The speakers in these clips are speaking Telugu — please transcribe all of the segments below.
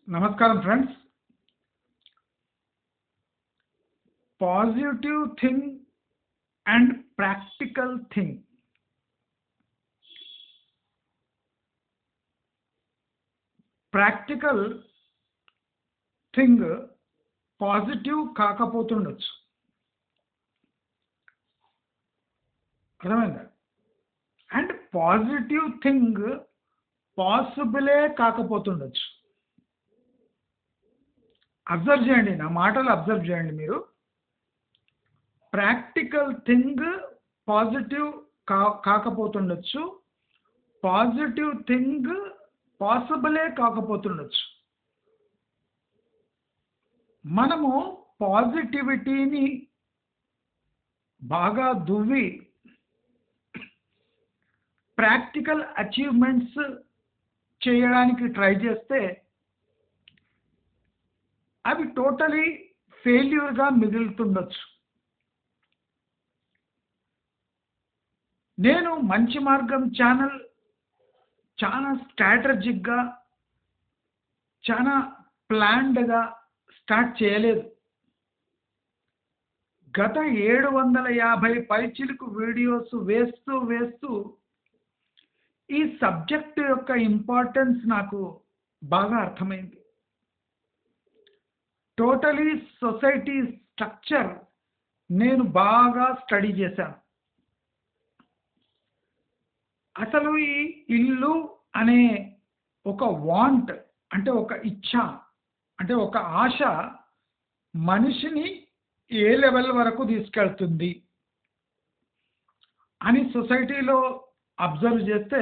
నమస్కారం friends. Positive thing and practical thing. Practical thing positive కాకపోతుండొచ్చు. అర్థమైందా? అండ్ పాజిటివ్ థింగ్ పాసిబులే కాకపోతుండొచ్చు. అబ్జర్వ్ చేయండి, నా మాటలు అబ్జర్వ్ చేయండి మీరు. ప్రాక్టికల్ థింగ్ పాజిటివ్ కాకపోతుండొచ్చు, పాజిటివ్ థింగ్ పాసిబులే కాకపోతుండొచ్చు. మనము పాజిటివిటీని బాగా దువ్వి ప్రాక్టికల్ అచీవ్మెంట్స్ చేయడానికి ట్రై చేస్తే అవి టోటలీ ఫెయిల్యూర్గా మిగులుతుండొచ్చు. నేను మంచి మార్గం ఛానల్ చాలా స్ట్రాటజిక్గా, చాలా ప్లాన్డ్గా స్టార్ట్ చేయలేదు. గత 750 పైచిలుకు వీడియోస్ వేస్తూ ఈ సబ్జెక్ట్ యొక్క ఇంపార్టెన్స్ నాకు బాగా అర్థమైంది. టోటలీ సొసైటీ స్ట్రక్చర్ నేను బాగా స్టడీ చేశాను. అసలు ఈ ఇల్లు అనే ఒక వాంట్, అంటే ఒక ఇచ్ఛ, అంటే ఒక ఆశ మనిషిని ఏ లెవెల్ వరకు తీసుకెళ్తుంది అని సొసైటీలో అబ్జర్వ్ చేస్తే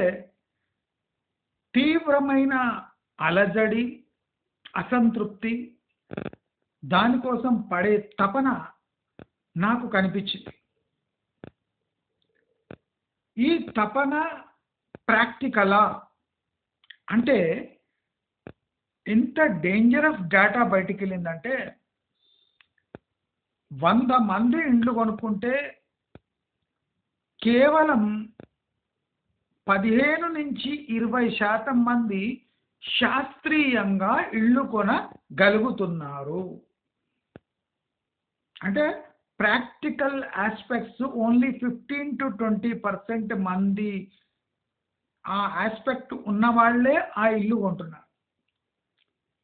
తీవ్రమైన అలజడి, అసంతృప్తి, దానికోసం పడే తపన నాకు కనిపించింది. ఈ తపన ప్రాక్టికలా అంటే ఎంత డేంజరస్ డేటా బయటికి వెళ్ళిందంటే 100 మంది ఇండ్లు కొనుక్కుంటే కేవలం 15 నుంచి 20% మంది శాస్త్రీయంగా ఇళ్ళు కొనగలుగుతున్నారు. అంటే ప్రాక్టికల్ ఆస్పెక్ట్స్ ఓన్లీ 15 to 20% మంది ఆ ఆస్పెక్ట్ ఉన్న వాళ్ళే ఆ ఇల్లు కొంటున్నారు.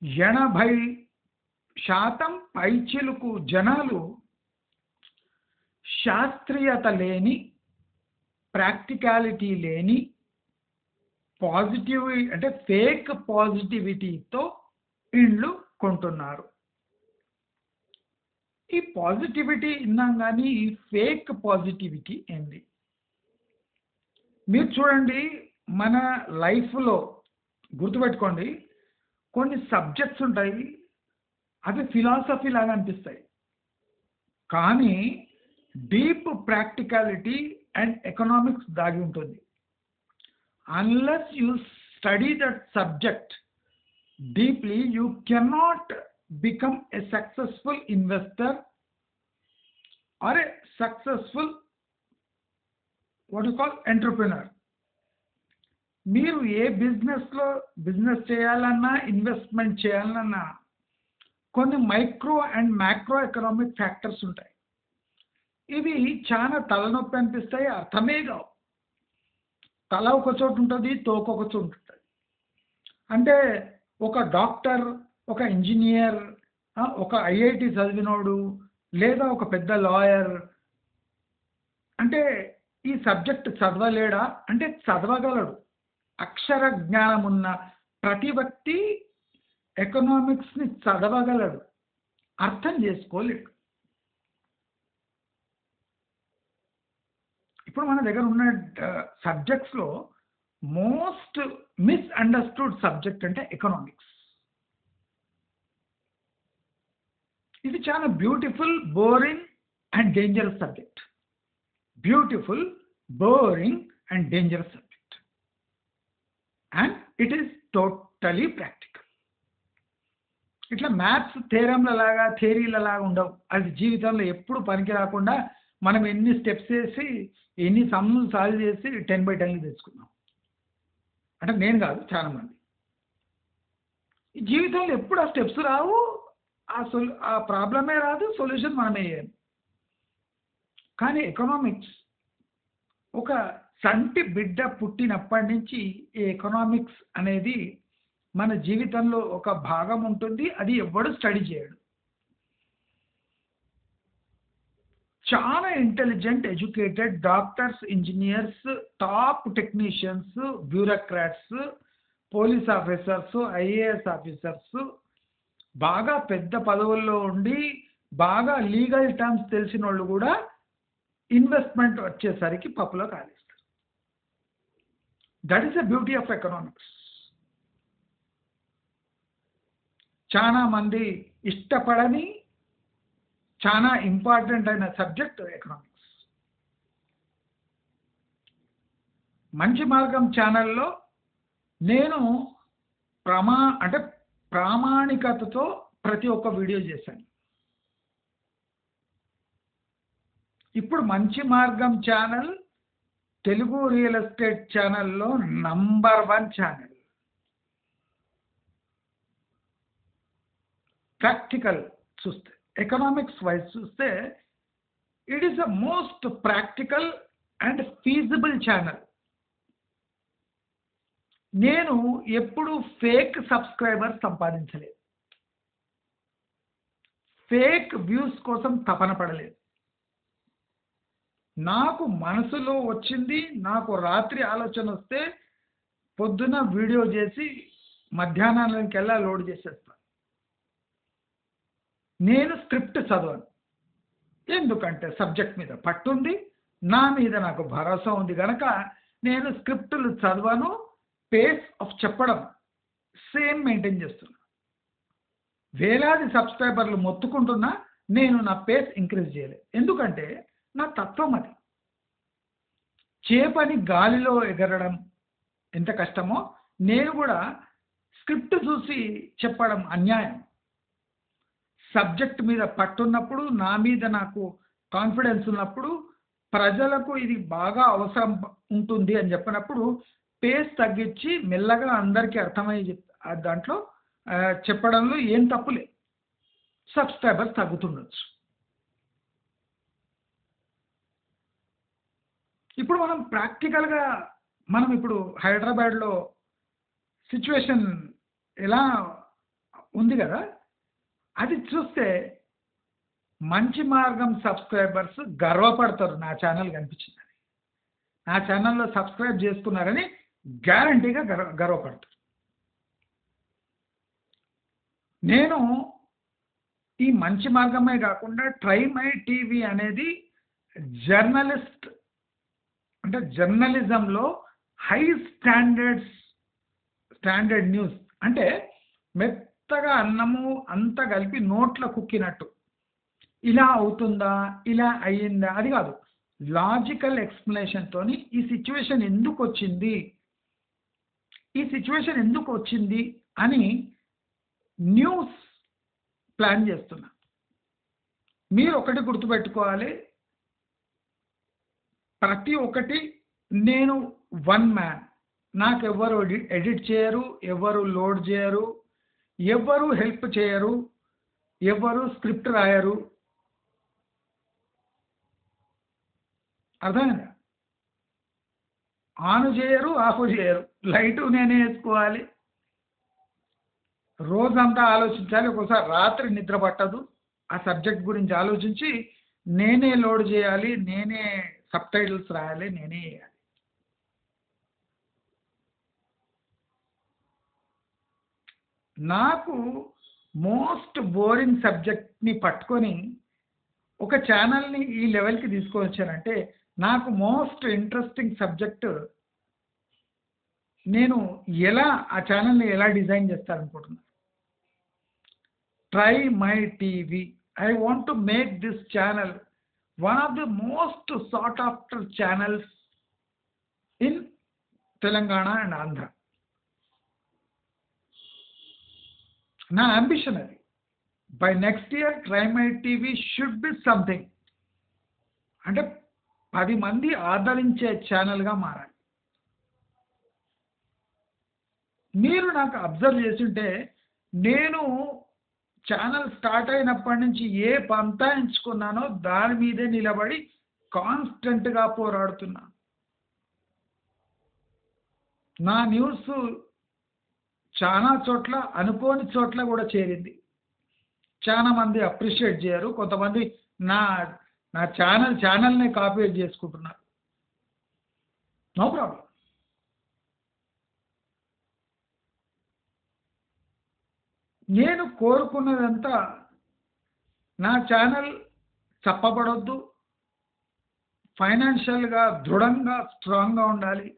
80% పైచిలుకు జనాలు శాస్త్రీయత లేని, ప్రాక్టికాలిటీ లేని, పాజిటివ్ అంటే ఫేక్ పాజిటివిటీతో ఇండ్లు కొంటున్నారు. ఈ పాజిటివిటీ విన్నాం, కానీ ఈ ఫేక్ పాజిటివిటీ ఏంది? మీరు చూడండి, మన లైఫ్లో గుర్తుపెట్టుకోండి, కొన్ని సబ్జెక్ట్స్ ఉంటాయి, అవి ఫిలాసఫీ లాగా అనిపిస్తాయి, కానీ డీప్ ప్రాక్టికాలిటీ అండ్ ఎకనామిక్స్ దాగి ఉంటుంది. Unless you study that subject deeply, you cannot become a successful investor or a successful entrepreneur. మీరు ఏ బిజినెస్ చేయాలన్నా, ఇన్వెస్ట్మెంట్ చేయాలన్నా కొన్ని micro and macro economic factors ఉంటాయి. ఇవి చాలా తలనొప్పి అనిపిస్తాయి, అర్థమే కావు. తల ఒక చోటు ఉంటుంది, తోక ఒక చోటు ఉంటుంది. అంటే ఒక డాక్టర్, ఒక ఇంజనీర్, ఒక ఐఐటి చదివినోడు, లేదా ఒక పెద్ద లాయర్ అంటే ఈ సబ్జెక్ట్ చదవలేడా అంటే చదవగలడు. అక్షర జ్ఞానం ఉన్న ప్రతి వ్యక్తి ఎకనామిక్స్ని చదవగలడు, అర్థం చేసుకోలేడు. ఇప్పుడు మన దగ్గర ఉన్న సబ్జెక్ట్స్లో మోస్ట్ మిస్అండర్స్టూడ్ సబ్జెక్ట్ అంటే ఎకనామిక్స్. ఇది చాలా beautiful, boring and dangerous subject. Beautiful, boring and dangerous subject. And it is totally practical. ఇట్లా మ్యాథ్స్ థియరీలలాగా ఉండవు. అది జీవితంలో ఎప్పుడు పనికి రాకుండా మనం ఎన్ని స్టెప్స్ వేసి, ఎన్ని సమ్ములు సాల్వ్ చేసి 10/10 తెచ్చుకున్నాం. అంటే నేను కాదు, చాలామంది. ఈ జీవితంలో ఎప్పుడు ఆ స్టెప్స్ రావు, ఆ ప్రాబ్లమే రాదు, సొల్యూషన్ మనమే చేయాలి. కానీ ఎకనామిక్స్ ఒక సంటి బిడ్డ పుట్టినప్పటి నుంచి ఈ ఎకనామిక్స్ అనేది మన జీవితంలో ఒక భాగం ఉంటుంది. అది ఎవ్వడు స్టడీ చేయడు. చాలా intelligent, educated doctors, engineers, top technicians, bureaucrats, police officers, IAS officers, బాగా పెద్ద పదవుల్లో ఉండి బాగా లీగల్ టర్మ్స్ తెలిసిన వాళ్ళు కూడా ఇన్వెస్ట్మెంట్ వచ్చేసరికి పప్పులో కాలేస్తారు. That is the beauty of economics. చాలా మంది ఇష్టపడని చాలా ఇంపార్టెంట్ అయిన సబ్జెక్ట్ ఎకనామిక్స్. మంచి మార్గం ఛానల్లో నేను ప్రామాణికతతో ప్రతి ఒక్క వీడియో చేశాను. ఇప్పుడు మంచి మార్గం ఛానల్ తెలుగు రియల్ ఎస్టేట్ ఛానల్లో నంబర్ 1 ఛానల్. ప్రాక్టికల్ చూస్తే, ఎకనామిక్స్ వైజ్ చూస్తే it is the most practical and feasible channel. నేను ఎప్పుడు ఫేక్ సబ్స్క్రైబర్ సంపాదించలేదు, ఫేక్ వ్యూస్ కోసం తపన పడలేదు. నాకు మనసులో వచ్చింది, నాకు రాత్రి ఆలోచన వస్తే పొద్దున వీడియో చేసి మధ్యాహ్నానికల్లా లోడ్ చేసేస్తాను. నేను స్క్రిప్ట్ చదవను, ఎందుకంటే సబ్జెక్ట్ మీద పట్టుంది, నా మీద నాకు భరోసా ఉంది కనుక నేను స్క్రిప్టులు చదవను. పేస్ ఆఫ్ చెప్పడం సేమ్ మెయింటైన్ చేస్తున్నా. వేలాది సబ్స్క్రైబర్లు మొత్తుకుంటున్నా నేను నా పేస్ ఇంక్రీజ్ చేయలేదు, ఎందుకంటే నా తత్వం అది. చేపని గాలిలో ఎగరడం ఎంత కష్టమో నేను కూడా స్క్రిప్ట్ చూసి చెప్పడం అన్యాయం. సబ్జెక్ట్ మీద పట్టున్నప్పుడు, నా మీద నాకు కాన్ఫిడెన్స్ ఉన్నప్పుడు, ప్రజలకు ఇది బాగా అవసరం ఉంటుంది అని చెప్పినప్పుడు పేస్ తగ్గించి మెల్లగా అందరికీ అర్థమయ్యే దాంట్లో చెప్పడంలో ఏం తప్పులే. సబ్స్క్రైబర్స్ తగ్గుతుండొచ్చు. ఇప్పుడు మనం ప్రాక్టికల్గా ఇప్పుడు హైదరాబాద్లో సిచ్యువేషన్ ఎలా ఉంది కదా, అది చూస్తే మంచి మార్గం సబ్స్క్రైబర్స్ గర్వపడతారు. నా ఛానల్ కనిపించిందని, నా ఛానల్లో సబ్స్క్రైబ్ చేసుకున్నారని గ్యారంటీగా గర్వపడతారు. నేను ఈ మంచి మార్గమే కాకుండా ట్రై మై టీవీ అనేది జర్నలిస్ట్ అంటే జర్నలిజంలో హై స్టాండర్డ్ న్యూస్ అంటే మెత్తగా అన్నము అంత కలిపి నోట్లో కుక్కినట్టు, ఇలా అవుతుందా, ఇలా అయ్యిందా, అది కాదు, లాజికల్ ఎక్స్ప్లెనేషన్తోని ఈ సిచ్యువేషన్ ఎందుకు వచ్చింది అని న్యూస్ ప్లాన్ చేస్తున్నా. మీరు ఒకటి గుర్తుపెట్టుకోవాలి, ప్రతి ఒక్కటి నేను వన్ మ్యాన్. నాకు ఎవరు ఎడిట్ చేయరు, ఎవరు లోడ్ చేయరు, ఎవరు హెల్ప్ చేయరు, ఎవరు స్క్రిప్ట్ రాయరు. అర్థమైందా? ఆన్ చేయరు, ఆఫ్ చేయరు, లైటు నేనే వేసుకోవాలి, రోజంతా ఆలోచించాలి, ఒకసారి రాత్రి నిద్ర పట్టదు. ఆ సబ్జెక్ట్ గురించి ఆలోచించి నేనే లోడ్ చేయాలి, నేనే సబ్ టైటిల్స్ రాయాలి, నేనే చేయాలి. నాకు మోస్ట్ బోరింగ్ సబ్జెక్ట్ని పట్టుకొని ఒక ఛానల్ని ఈ లెవెల్కి తీసుకొచ్చానంటే నాకు మోస్ట్ ఇంట్రెస్టింగ్ సబ్జెక్ట్ నేను ఆ ఛానల్ని ఎలా డిజైన్ చేస్తాననుకుంటున్నాను. Try my TV. I want to make this channel one of the most sought after channels in Telangana and Andhra. నా అంబిషన్ అది. By next year try my TV should be something అంటే 10 మంది ఆదరించే ఛానల్గా మారాలి. మీరు నాకు అబ్జర్వ్ చేస్తుంటే నేను ఛానల్ స్టార్ట్ అయినప్పటి నుంచి ఏ పంతా ఎంచుకున్నానో దాని మీదే నిలబడి కాన్స్టెంట్గా పోరాడుతున్నా. నా న్యూస్ చాలా చోట్ల అనుకోని చోట్ల కూడా చేరింది. చాలా మంది అప్రిషియేట్ చేయరు, కొంతమంది నా నా ఛానల్నే కాపీ చేసుకుంటున్నారు. No problem. నేను కోరుకున్నదంతా నా ఛానల్ చప్పబడొద్దు, ఫైనాన్షియల్గా దృఢంగా స్ట్రాంగ్గా ఉండాలి.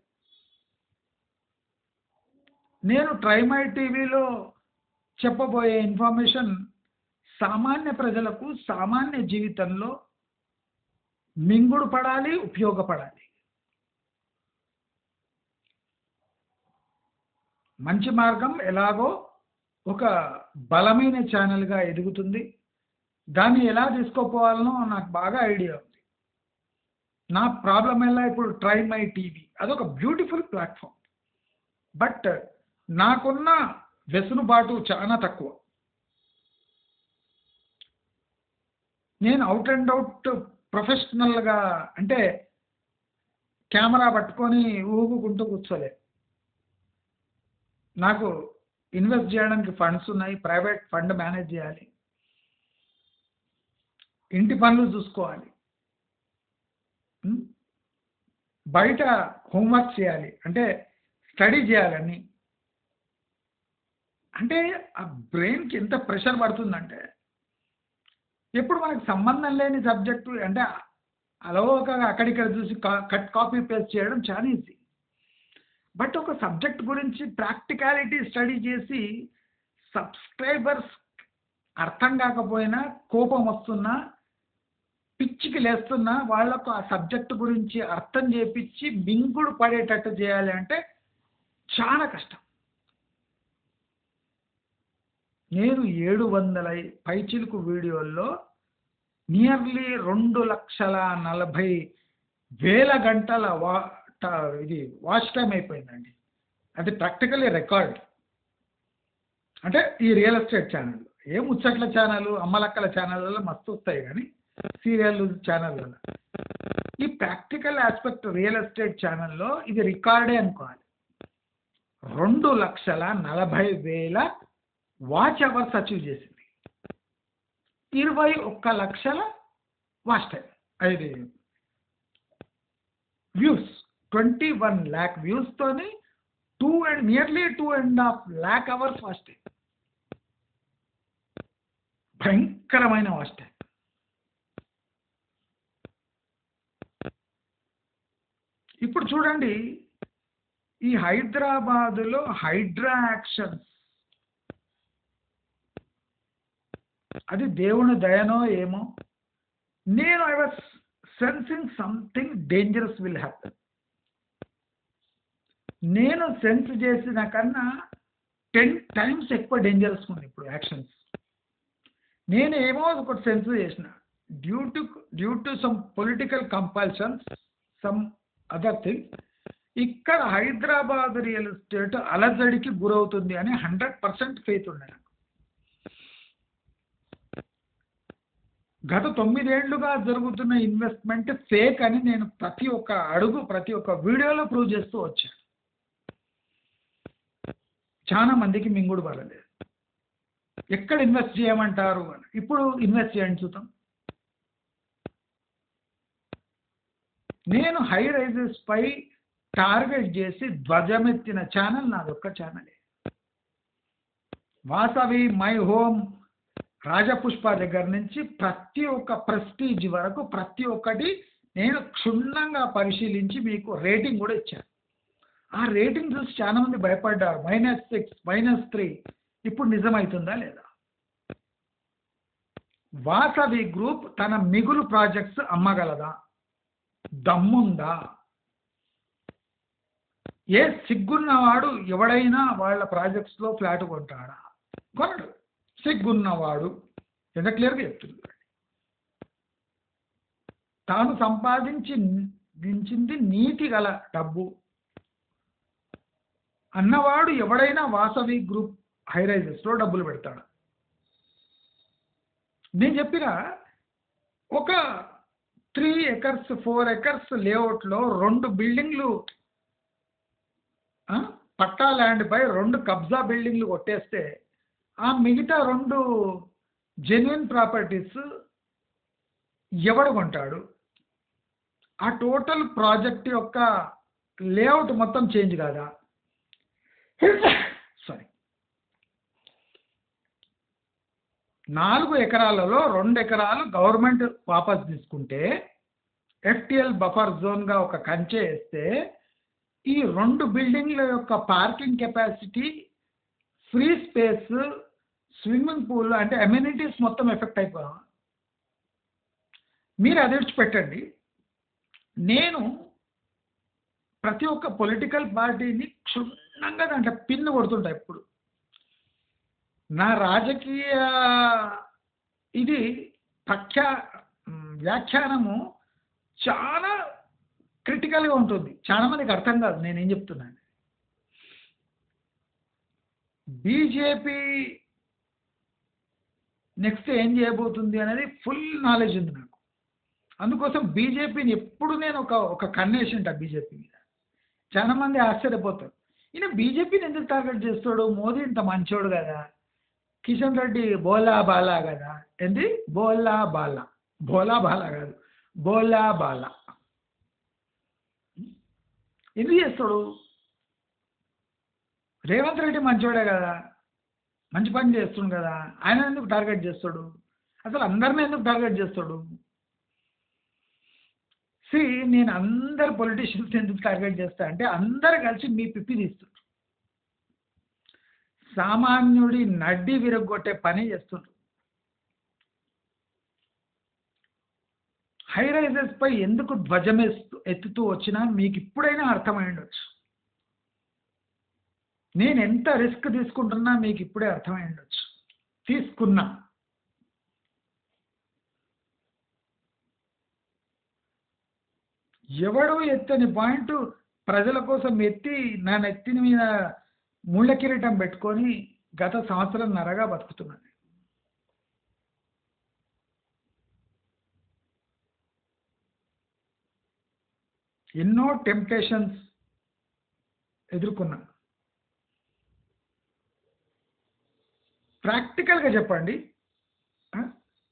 నేను ట్రైమై టీవీలో చెప్పబోయే ఇన్ఫర్మేషన్ సామాన్య ప్రజలకు సామాన్య జీవితంలో మింగుడు పడాలి, ఉపయోగపడాలి. మంచి మార్గం ఎలాగో ఒక బలమైన ఛానల్గా ఎదుగుతుంది. దాన్ని ఎలా తీసుకోపోవాలనో నాకు బాగా ఐడియా ఉంది. నా ప్రాబ్లం ఎలా ఇప్పుడు ట్రైమై టీవీ అదొక బ్యూటిఫుల్ ప్లాట్ఫామ్. బట్ నాకున్న వెసులుబాటు చాలా తక్కువ. నేను అవుట్ అండ్ అవుట్ ప్రొఫెషనల్గా అంటే కెమెరా పట్టుకొని ఊగుకుంటూ కూర్చోలే. నాకు ఇన్వెస్ట్ చేయడానికి ఫండ్స్ ఉన్నాయి, ప్రైవేట్ ఫండ్ మేనేజ్ చేయాలి, ఇంటి పనులు చూసుకోవాలి, బయట హోంవర్క్ చేయాలి, అంటే స్టడీ చేయాలని. అంటే ఆ బ్రెయిన్కి ఎంత ప్రెషర్ పడుతుందంటే ఎప్పుడు మనకు సంబంధం లేని సబ్జెక్టు అంటే అలవోకగా అక్కడిక్కడ చూసి కట్ కాపీ పేస్ట్ చేయడం చాలా ఈజీ. బట్ ఒక సబ్జెక్ట్ గురించి ప్రాక్టికాలిటీ స్టడీ చేసి సబ్స్క్రైబర్స్ అర్థం కాకపోయినా, కోపం వస్తున్నా, పిచ్చికి లేస్తున్నా వాళ్లకు ఆ సబ్జెక్ట్ గురించి అర్థం చేపించి మింగుడు పడేటట్టు చేయాలి అంటే చాలా కష్టం. నేను 700 వీడియోల్లో నియర్లీ 2,40,000 గంటల ఇది వాచ్ టైం అయిపోయిందండి. అది ప్రాక్టికల్లీ రికార్డ్. అంటే ఈ రియల్ ఎస్టేట్ ఛానల్, ఏ ముచ్చట్ల ఛానల్, అమ్మలక్కల ఛానళ్ళలో మస్తు వస్తాయి, కానీ సీరియల్ ఛానళ్ళలో ఈ ప్రాక్టికల్ ఆస్పెక్ట్ రియల్ ఎస్టేట్ ఛానల్లో ఇది రికార్డే అనుకోవాలి. 2,40,000 వాచ్ అవర్స్ అచీవ్ చేసింది. 21 లక్షల వాచ్ టైం, అది వ్యూస్, 21 lakh వ్యూస్తోని nearly 2.5 lakh hours watch time. భయంకరమైన వాచ్ టైం. ఇప్పుడు చూడండి, ఈ హైదరాబాదులో హైడ్రా యాక్షన్స్, అది దేవుని దయనో ఏమో, నేను I was sensing something dangerous will happen. నేను సెన్స్ చేసిన కన్నా 10 times ఎక్కువ డేంజరస్ ఉంది ఇప్పుడు యాక్షన్స్. నేను ఏమో ఒకటి సెన్స్ చేసిన, due to some political compulsions, some other thing, ఇక్కడ హైదరాబాద్ రియల్ ఎస్టేట్ అలజడికి గురవుతుంది అని 100% ఫెయిత్ ఉన్నాయి. గత 9 ఏళ్లుగా జరుగుతున్న ఇన్వెస్ట్మెంట్ ఫేక్ అని నేను ప్రతి ఒక్క అడుగు, ప్రతి ఒక్క వీడియోలో ప్రూవ్ చేస్తూ వచ్చాను. చాలా మందికి మింగుడు పడలేదు. ఎక్కడ ఇన్వెస్ట్ చేయమంటారు అని, ఇప్పుడు ఇన్వెస్ట్ చేయండి చూద్దాం. నేను హై రైజెస్ పై టార్గెట్ చేసి ధ్వజమెత్తిన ఛానల్ నాదొక్క ఛానలే. వాసవి, మై హోమ్, రాజపుష్ప దగ్గర నుంచి ప్రతి ఒక్క ప్రెస్టీజ్ వరకు ప్రతి ఒక్కటి నేను క్షుణ్ణంగా పరిశీలించి మీకు రేటింగ్ కూడా ఇచ్చాను. ఆ రేటింగ్ చూసి చాలా మంది భయపడ్డారు. -6, -3 ఇప్పుడు నిజమవుతుందా లేదా? వాసవి గ్రూప్ తన మిగులు ప్రాజెక్ట్స్ అమ్మగలదా? దమ్ముందా? ఏ సిగ్గున్నవాడు ఎవడైనా వాళ్ళ ప్రాజెక్ట్స్లో ఫ్లాట్ కొంటాడా? కొనడు. సిగ్గున్నవాడు, ఎంత క్లియర్గా చెప్తుంది. తాను సంపాదించింది నీతి గల డబ్బు అన్నవాడు ఎవడైనా వాసవి గ్రూప్ హై రైజెస్లో డబ్బులు పెడతాడు. నేను చెప్పిన ఒక 3 acres 4 acres లేఅవుట్లో 2 బిల్డింగ్లు పట్టా ల్యాండ్పై 2 కబ్జా బిల్డింగ్లు కొట్టేస్తే ఆ మిగతా 2 జెన్యున్ ప్రాపర్టీస్ ఎవడు కొంటాడు? ఆ టోటల్ ప్రాజెక్ట్ యొక్క లేఅవుట్ మొత్తం చేంజ్ కాదా? సారీ, 4 ఎకరాలలో 2 ఎకరాలు గవర్నమెంట్ వాపస్ తీసుకుంటే FTL బఫర్ జోన్గా ఒక కంచె వేస్తే ఈ 2 బిల్డింగ్ల యొక్క parking capacity, free space, swimming pool అంటే అమ్యూనిటీస్ మొత్తం ఎఫెక్ట్ అయిపోయా. మీరు అది విడిచిపెట్టండి. నేను ప్రతి ఒక్క పొలిటికల్ పార్టీని క్షుణ్ణంగా దాంట్లో పిన్ను కొడుతుంటా ఎప్పుడు. నా రాజకీయ ఇది వ్యాఖ్యానము చాలా క్రిటికల్గా ఉంటుంది. చాలా మందికి అర్థం కాదు నేనేం చెప్తున్నాను. బీజేపీ నెక్స్ట్ ఏం చేయబోతుంది అనేది ఫుల్ నాలెడ్జ్ ఉంది నాకు. అందుకోసం బీజేపీని ఎప్పుడు నేను ఒక కన్నేసి ఉంటా బీజేపీ మీద. చాలా మంది ఆశ్చర్యపోతారు, ఈయన బీజేపీని ఎందుకు టార్గెట్ చేస్తాడు? మోదీ ఇంత మంచోడు కదా, కిషన్ రెడ్డి బోలా బాలా కదా. ఏంది బోలా బాలా? బోలా బాలా కాదు, బోలా బాలా. ఎందుకు చేస్తాడు? రేవంత్ రెడ్డి మంచోడే కదా, మంచి పని చేస్తుండు కదా, ఆయన ఎందుకు టార్గెట్ చేస్తాడు? అసలు అందరినీ ఎందుకు టార్గెట్ చేస్తాడు? నేను అందరు పొలిటీషియన్స్ ఎందుకు టార్గెట్ చేస్తా అంటే అందరు కలిసి మీ పిప్పి తీస్తుండ్రు, సామాన్యుడి నడ్డి విరగొట్టే పని చేస్తుండ్రు. హై రైజెస్ పై ఎందుకు ధ్వజం ఎత్తుతూ వచ్చినా మీకు ఇప్పుడైనా అర్థమై ఉండొచ్చు. నేను ఎంత రిస్క్ తీసుకుంటున్నా మీకు ఇప్పుడే అర్థమై ఉండొచ్చు. తీసుకున్నా. ఎవడో ఎత్తని పాయింట్ ప్రజల కోసం ఎత్తి నా నెత్తిని మీద ముళ్ళ కిరీటం పెట్టుకొని గత సంవత్సరంన్నరగా బతుకుతున్నాను. ఎన్నో టెంప్టేషన్స్ ఎదుర్కొన్నా. ప్రాక్టికల్గా చెప్పండి,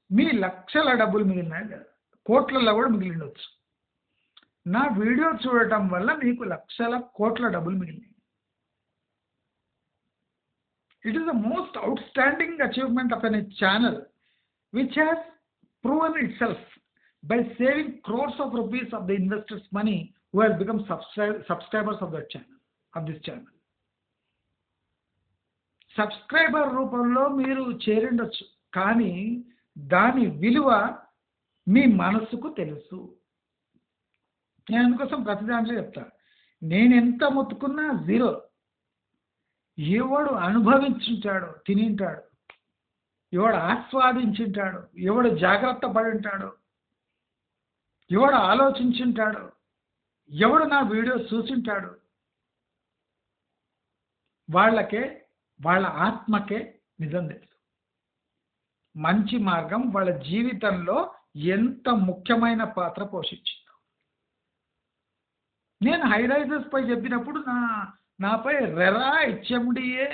మీ లక్షల డబ్బులు మిగిలినాయి కదా, కోట్లలో కూడా మిగిలిండొచ్చు. నా వీడియో చూడటం వల్ల మీకు లక్షల కోట్ల డబ్బులు మిగిలినాయి. It is the most outstanding achievement of any channel which has proven itself by saving crores of rupees of the investors' money who have become subscribers of that channel, of this channel. Subscriber రూపంలో మీరు చేరిండొచ్చు, కానీ దాని విలువ మీ మనసుకు తెలుసు. నేను అందుకోసం ప్రతి దాంట్లో చెప్తా, నేను ఎంత మొత్తుకున్నా జీరో. ఎవడు అనుభవించుంటాడో తినింటాడు, ఎవడు ఆస్వాదించుంటాడు, ఎవడు జాగ్రత్త పడి ఉంటాడో, ఎవడు ఆలోచించుంటాడో, ఎవడు నా వీడియో చూసింటాడు, వాళ్ళకే, వాళ్ళ ఆత్మకే నిజం తెలుసు. మంచి మార్గం వాళ్ళ జీవితంలో ఎంత ముఖ్యమైన పాత్ర పోషించిందో. నేను హై రైజెస్ పై చెప్పినప్పుడు నాపై రెరా HMDA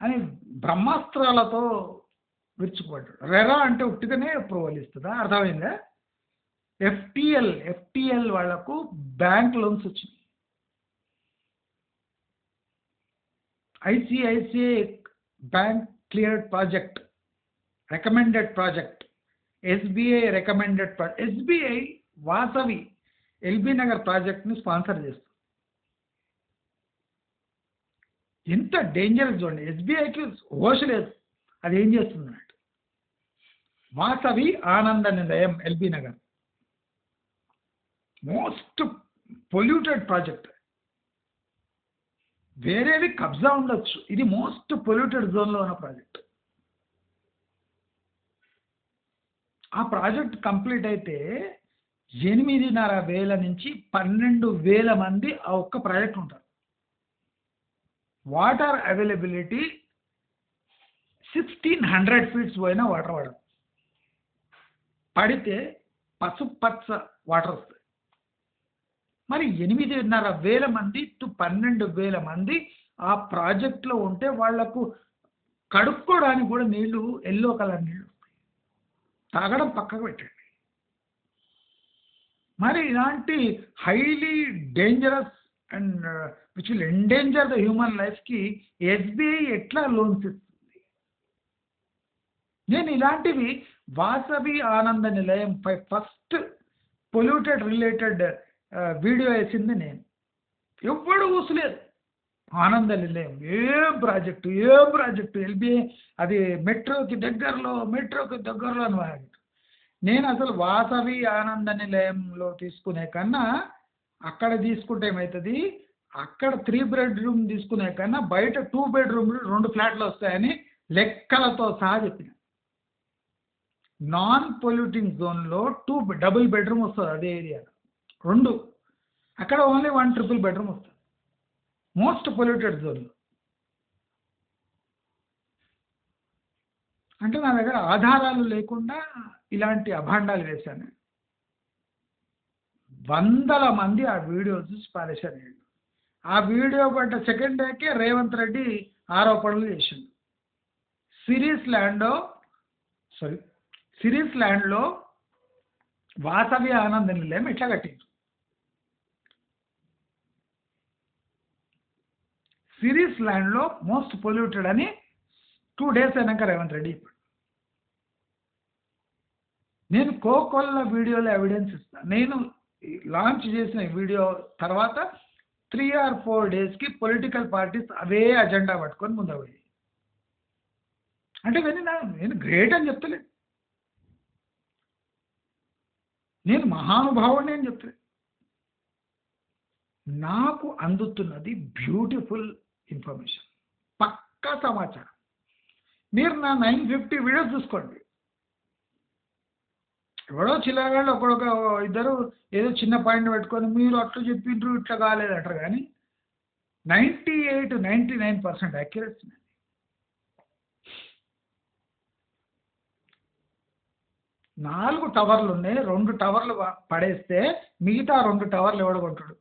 అని బ్రహ్మాస్త్రాలతో విరుచుకుపడ్డాడు. రెరా అంటే ఉట్టిగానే అప్రూవల్ ఇస్తుందా? అర్థమైందా? FTL వాళ్లకు బ్యాంక్ లోన్స్ వచ్చినాయి. ICICI bank cleared project, recommended project, SBI recommended project. SBI Vasavi LB Nagar ప్రాజెక్ట్ని స్పాన్సర్ చేస్తుంది. ఎంత డేంజరస్ చూడండి. SBIకి హోష్ లేదు, అది ఏం చేస్తుంది అన్నట్టు. వాసవి ఆనంద నిలయం LB Nagar most polluted project. వేరేవి కబ్జా ఉండొచ్చు, ఇది మోస్ట్ పొల్యూటెడ్ జోన్లో ఉన్న ప్రాజెక్ట్. ఆ ప్రాజెక్ట్ కంప్లీట్ అయితే 8,500 నుంచి 12,000 మంది ఆ ఒక్క ప్రాజెక్ట్ ఉంటారు. వాటర్ అవైలబిలిటీ 1600 ఫీట్స్ పోయినా వాటర్ పడదు. పడితే పసుపచ్చ వాటర్ వస్తుంది. మరి 8,500 మంది టు 12,000 మంది ఆ ప్రాజెక్ట్లో ఉంటే వాళ్లకు కడుక్కోవడానికి కూడా నీళ్లు ఎల్లో కలర్ నీళ్లు వస్తాయి. తాగడం పక్కకు పెట్టండి. మరి ఇలాంటి highly dangerous and which will endanger the human లైఫ్కి ఎస్బీఐ ఎట్లా లోన్స్ ఇస్తుంది? నేను ఇలాంటివి వాసవి ఆనంద నిలయం పై ఫస్ట్ పొల్యూటెడ్ రిలేటెడ్ వీడియో వేసింది నేను. ఎవ్వడు ఊసలేదు. ఆనంద నిలయం ఏం ప్రాజెక్టు ఎల్బిఐ అది మెట్రోకి దగ్గరలో అని వాడు. నేను అసలు వాసవి ఆనంద నిలయంలో తీసుకునే కన్నా అక్కడ తీసుకుంటే ఏమవుతుంది, అక్కడ 3 బెడ్రూమ్ తీసుకునే కన్నా బయట 2 బెడ్రూమ్లు 2 ఫ్లాట్లు వస్తాయని లెక్కలతో సహా చెప్పిన. నాన్ పొల్యూటింగ్ జోన్లో 2 డబుల్ బెడ్రూమ్ వస్తుంది అదే ఏరియాలో, 2. అక్కడ ఓన్లీ 1 ట్రిపుల్ బెడ్రూమ్ వస్తుంది మోస్ట్ పొల్యూటెడ్ జోన్లో. అంటే నా దగ్గర ఆధారాలు లేకుండా ఇలాంటి అభాండాలు వేశాను. వందల మంది ఆ వీడియో చూసి పారేశారు. ఆ వీడియో పడ్డ సెకండ్ డేకే రేవంత్ రెడ్డి ఆరోపణలు చేసిండు. సిరీస్ ల్యాండ్లో వాసవి ఆనంద నిలయం ఎట్లా కట్టింది? సిరీస్ ల్యాండ్లో మోస్ట్ పొల్యూటెడ్ అని 2 డేస్ అయినాక రేవంత్ రెడ్డి ఇప్పుడు నేను కోకొల్ల వీడియోలో ఎవిడెన్స్ ఇస్తాను. నేను లాంచ్ చేసిన వీడియో తర్వాత 3 or 4 డేస్కి పొలిటికల్ పార్టీస్ అవే అజెండా పట్టుకొని ముందుకు పోయి. అంటే నేను గ్రేట్ అని చెప్తలేదు, నేను మహానుభావుడిని అని చెప్తలేదు. నాకు అందుతున్నది బ్యూటిఫుల్ ఇన్ఫర్మేషన్, పక్కా సమాచారం. మీరు నా 950 వీడియోస్ చూసుకోండి. ఎవడో చిల్లగాళ్ళు ఒకడొక ఇద్దరు ఏదో చిన్న పాయింట్ పెట్టుకొని మీరు అట్లా చెప్పిండ్రు ఇట్లా కాలేదంటారు, కానీ 98-99% యాక్యురసీ. 4 టవర్లు ఉన్నాయి, 2 టవర్లు పడేస్తే మిగతా 2 టవర్లు ఎవడగొంటాడు?